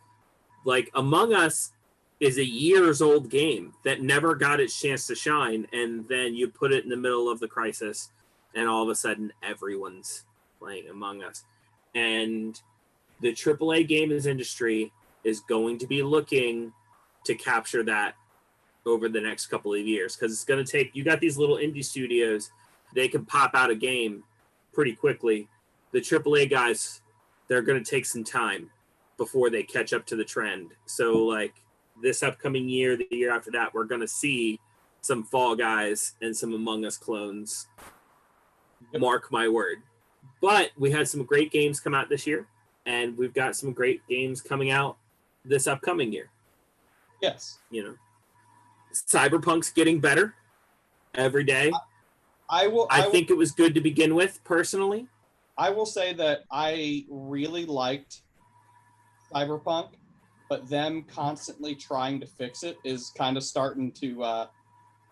Like, Among Us is a years old game that never got its chance to shine, and then you put it in the middle of the crisis, and all of a sudden everyone's playing Among Us. And the AAA games industry is going to be looking to capture that over the next couple of years, because it's going to take, you got these little indie studios, they can pop out a game pretty quickly. The AAA guys, they're going to take some time before they catch up to the trend. So, like, this upcoming year, the year after that, we're going to see some Fall Guys and some Among Us clones. Mark my word. But we had some great games come out this year, and we've got some great games coming out this upcoming year. Yes. You know, Cyberpunk's getting better every day. I think it was good to begin with, personally. I will say that I really liked Cyberpunk, but them constantly trying to fix it is kind of starting to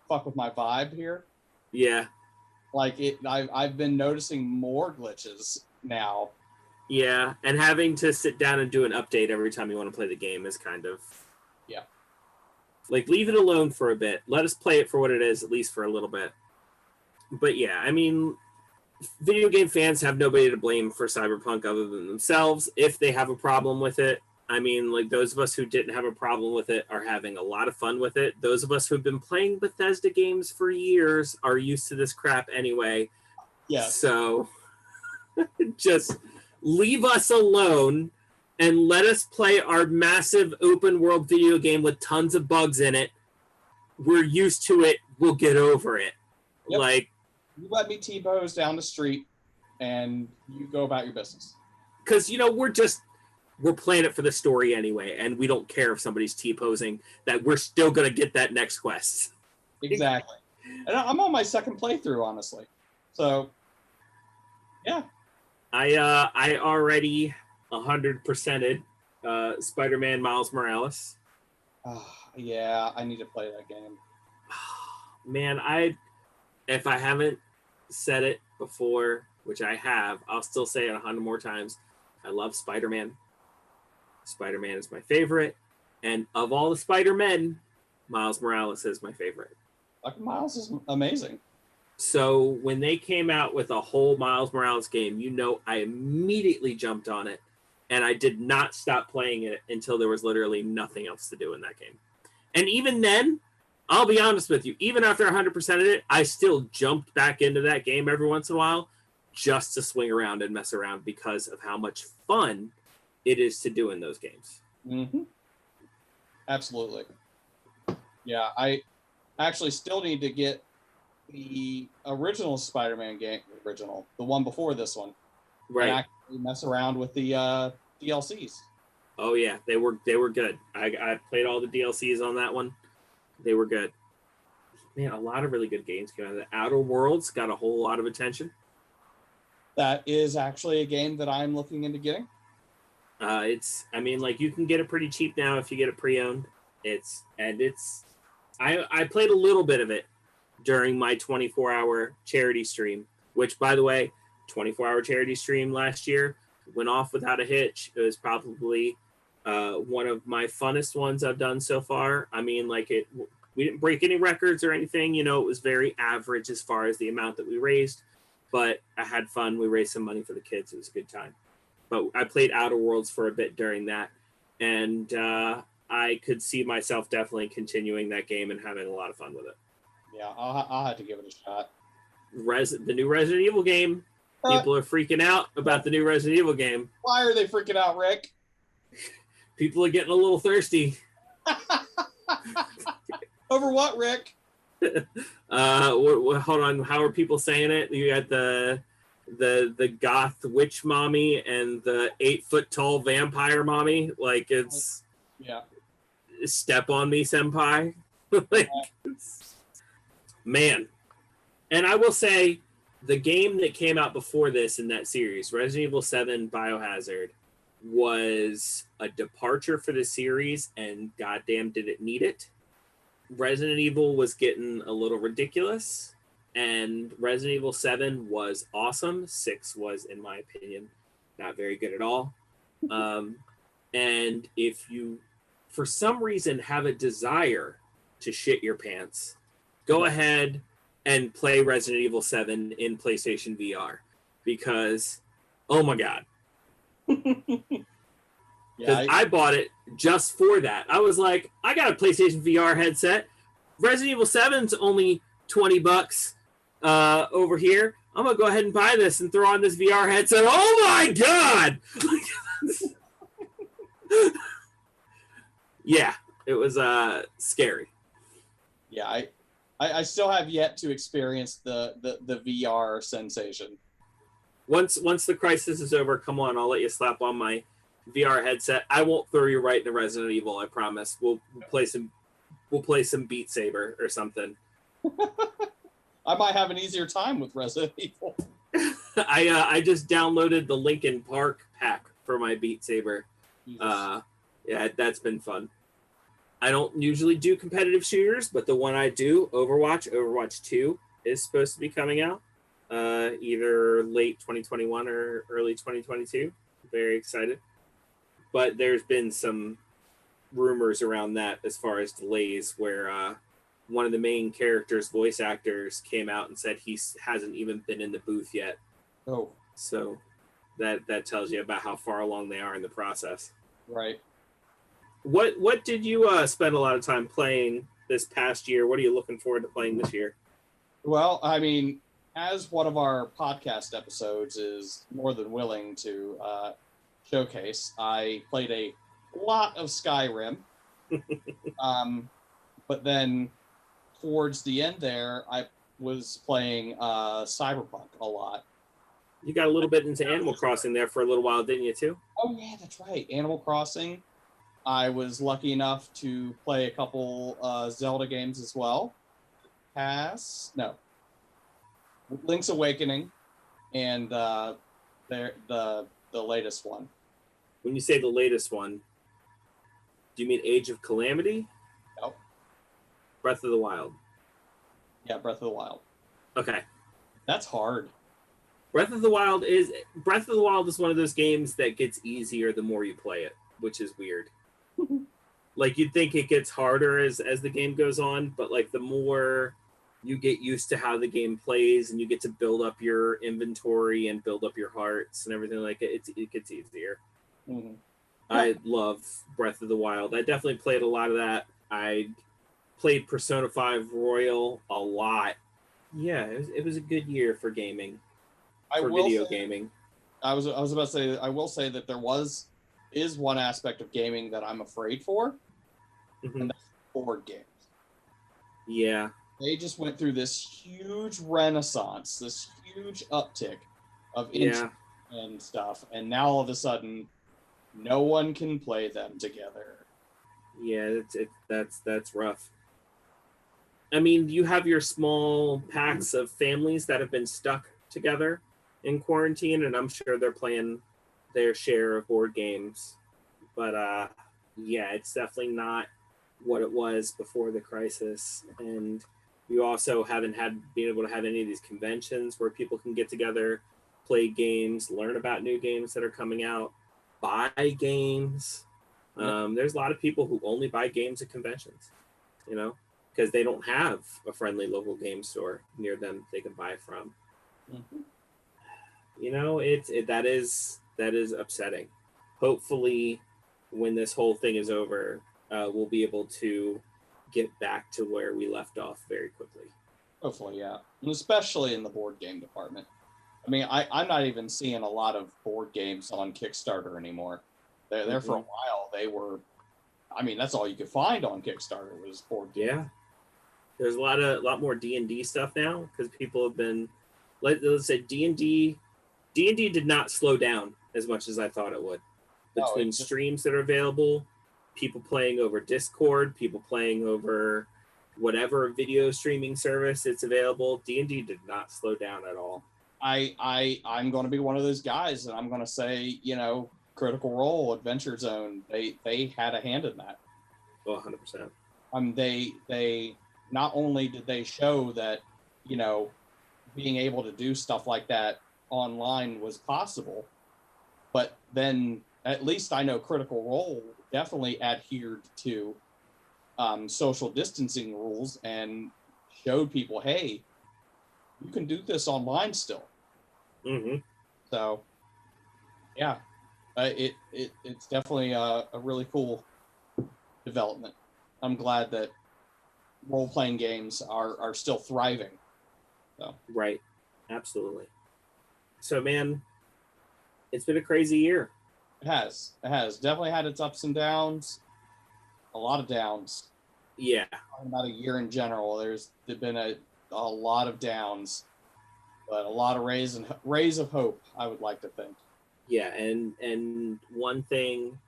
fuck with my vibe here. Yeah. Like, I've been noticing more glitches now. Yeah, and having to sit down and do an update every time you want to play the game is kind of... Yeah. Like, leave it alone for a bit. Let us play it for what it is, at least for a little bit. But yeah, I mean, video game fans have nobody to blame for Cyberpunk other than themselves if they have a problem with it. I mean, like, those of us who didn't have a problem with it are having a lot of fun with it. Those of us who've been playing Bethesda games for years are used to this crap anyway. Yeah. So just leave us alone and let us play our massive open world video game with tons of bugs in it. We're used to it. We'll get over it. Yep. Like, you let me T-pose down the street and you go about your business. Because, you know, we're playing it for the story anyway, and we don't care if somebody's T-posing, that we're still going to get that next quest. Exactly. And I'm on my second playthrough, honestly. So, yeah. I already 100%ed Spider-Man Miles Morales. Yeah, I need to play that game. Man, if I haven't said it before, which I have, I'll still say it 100 more times. I love Spider-Man. Spider-Man is my favorite. And of all the Spider-Men, Miles Morales is my favorite. Miles is amazing. So when they came out with a whole Miles Morales game, you know, I immediately jumped on it. And I did not stop playing it until there was literally nothing else to do in that game. And even then, I'll be honest with you, even after 100%ed it, I still jumped back into that game every once in a while just to swing around and mess around because of how much fun it is to do in those games. Mm-hmm. Absolutely. Yeah, I actually still need to get the original Spider-Man game, the one before this one, right? And actually mess around with the DLCs. Oh yeah, they were good. I played all the DLCs on that one. They were good. Man, a lot of really good games came out of it. Outer Worlds got a whole lot of attention. That is actually a game that I'm looking into getting. I mean, like, you can get it pretty cheap now if you get it pre-owned. I played a little bit of it during my 24-hour charity stream, which, by the way, 24-hour charity stream last year went off without a hitch. It was probably one of my funnest ones I've done so far. I mean, like, we didn't break any records or anything. You know, it was very average as far as the amount that we raised, but I had fun. We raised some money for the kids. It was a good time. But I played Outer Worlds for a bit during that, and I could see myself definitely continuing that game and having a lot of fun with it. Yeah, I'll have to give it a shot. The new Resident Evil game. People are freaking out about the new Resident Evil game. Why are they freaking out, Rick? People are getting a little thirsty. Over what, Rick? Hold on. How are people saying it? You got the goth witch mommy and the 8-foot tall vampire mommy. Like it's step on me, senpai. Like, man. And I will say, the game that came out before this in that series, Resident Evil 7 Biohazard, was a departure for the series, and goddamn did it need it. Resident Evil was getting a little ridiculous, and Resident Evil 7 was awesome. 6 was, in my opinion, not very good at all. And if you, for some reason, have a desire to shit your pants, go ahead and play Resident Evil 7 in PlayStation VR, because, oh my God. Because I bought it just for that. I was like, I got a PlayStation VR headset. Resident Evil 7's only $20 over here. I'm going to go ahead and buy this and throw on this VR headset. Oh my God! Yeah, it was scary. Yeah, I still have yet to experience the VR sensation. Once the crisis is over, come on, I'll let you slap on my VR headset. I won't throw you right into Resident Evil, I promise. We'll play some Beat Saber or something. I might have an easier time with Resident Evil. I just downloaded the Linkin Park pack for my Beat Saber. Yeah, that's been fun. I don't usually do competitive shooters, but the one I do, Overwatch 2, is supposed to be coming out either late 2021 or early 2022. Very excited. But there's been some rumors around that as far as delays, where one of the main characters' voice actors came out and said he hasn't even been in the booth yet. Oh. So that tells you about how far along they are in the process. Right. What did you spend a lot of time playing this past year? What are you looking forward to playing this year? Well, I mean, as one of our podcast episodes is more than willing to showcase, I played a lot of Skyrim. But then towards the end there, I was playing Cyberpunk a lot. You got a little bit into Animal Crossing there for a little while, didn't you, too? Oh, yeah, that's right. Animal Crossing. I was lucky enough to play a couple Zelda games as well. Link's Awakening and the latest one. When you say the latest one, do you mean Age of Calamity? No. Breath of the Wild. Yeah, Breath of the Wild. Okay. That's hard. Breath of the Wild is one of those games that gets easier the more you play it, which is weird. Like, you'd think it gets harder as the game goes on, but like the more you get used to how the game plays and you get to build up your inventory and build up your hearts and everything like it gets easier. Mm-hmm. I love Breath of the Wild. I definitely played a lot of that. I played Persona 5 Royal a lot. Yeah, it was a good year for gaming. Video gaming. I was about to say, I will say that is one aspect of gaming that I'm afraid for, and that's board games. Yeah. They just went through this huge renaissance, this huge uptick of interest and stuff, and now all of a sudden, no one can play them together. Yeah, that's rough. I mean, you have your small packs of families that have been stuck together in quarantine, and I'm sure they're playing their share of board games. But yeah, it's definitely not what it was before the crisis. And you also haven't been able to have any of these conventions where people can get together, play games, learn about new games that are coming out, buy games. There's a lot of people who only buy games at conventions, because they don't have a friendly local game store near them they can buy from. Mm-hmm. That is upsetting. Hopefully, when this whole thing is over, we'll be able to get back to where we left off very quickly. Hopefully, yeah. And especially in the board game department. I mean, I'm not even seeing a lot of board games on Kickstarter anymore. There for a while, they were I mean, that's all you could find on Kickstarter was board games. Yeah. There's a lot more D&D stuff now because people have been, let's say D&D did not slow down as much as I thought it would. Between streams that are available, people playing over Discord, people playing over whatever video streaming service it's available, D&D did not slow down at all. I'm going to be one of those guys, and I'm going to say, you know, Critical Role, Adventure Zone, they had a hand in that. Oh, 100%. They not only did they show that, you know, being able to do stuff like that online was possible, but then at least I know Critical Role definitely adhered to social distancing rules and showed people, hey, you can do this online still. Mm-hmm. So, yeah, it's definitely a really cool development. I'm glad that role-playing games are still thriving. So. Right, absolutely. So, man, it's been a crazy year. It has definitely had its ups and downs. A lot of downs. Yeah. About a year in general, there's been a lot of downs, but a lot of rays of hope, I would like to think. Yeah, and one thing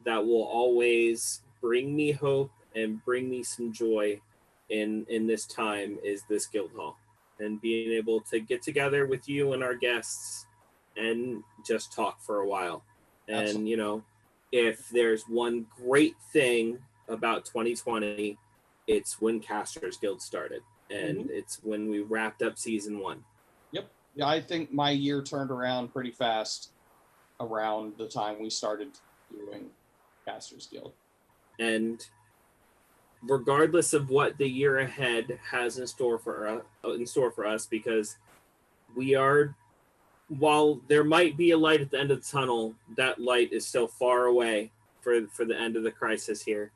that will always bring me hope and bring me some joy in this time is this guild hall, and being able to get together with you and our guests and just talk for a while. And Absolutely. you know, if there's one great thing about 2020, it's when Casters Guild started, and it's when we wrapped up season 1. Yep. Yeah, I think my year turned around pretty fast around the time we started doing Casters Guild. And regardless of what the year ahead has in store for us, because we are, while there might be a light at the end of the tunnel, that light is still far away for the end of the crisis here.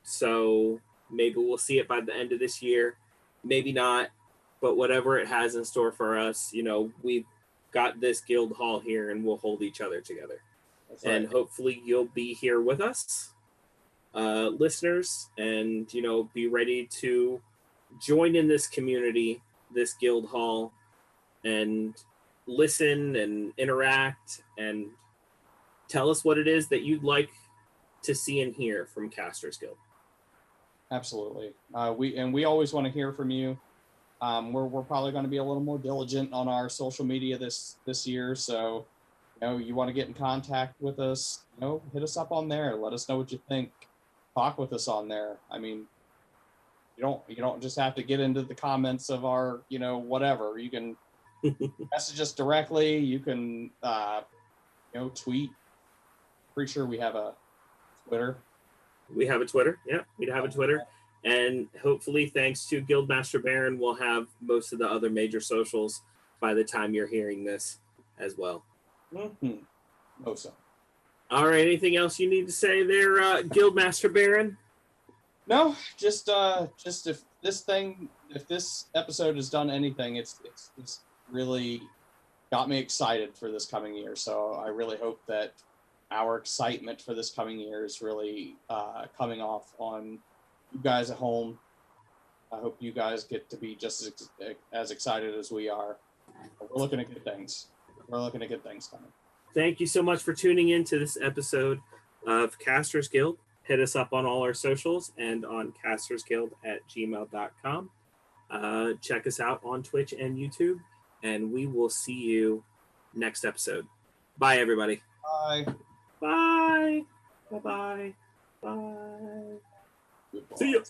So maybe we'll see it by the end of this year, maybe not, but whatever it has in store for us, you know, we've got this guild hall here and we'll hold each other together. That's right. And hopefully you'll be here with us, listeners, and, you know, be ready to join in this community, this guild hall, and listen and interact and tell us what it is that you'd like to see and hear from Casters Guild. Absolutely. We always want to hear from you. We're probably going to be a little more diligent on our social media this year. So, you know, you want to get in contact with us, you know, hit us up on there. Let us know what you think. Talk with us on there. I mean, you don't just have to get into the comments of our, you know, whatever. You can message us directly. You can, you know, tweet. Pretty sure we have a Twitter. We have a Twitter. Yeah, we have a Twitter. And hopefully, thanks to Guildmaster Baron, we'll have most of the other major socials by the time you're hearing this as well. Mm-hmm. So. All right. Anything else you need to say there, Guildmaster Baron? No, just if this episode has done anything, it's really got me excited for this coming year. So I really hope that our excitement for this coming year is really coming off on you guys at home. I hope you guys get to be just as excited as we are. We're looking at good things. We're looking at good things coming. Thank you so much for tuning in to this episode of Casters Guild. Hit us up on all our socials and on castersguild@gmail.com. Check us out on Twitch and YouTube, and we will see you next episode. Bye, everybody. Bye. Bye. Bye-bye. Bye. Goodbye. See you.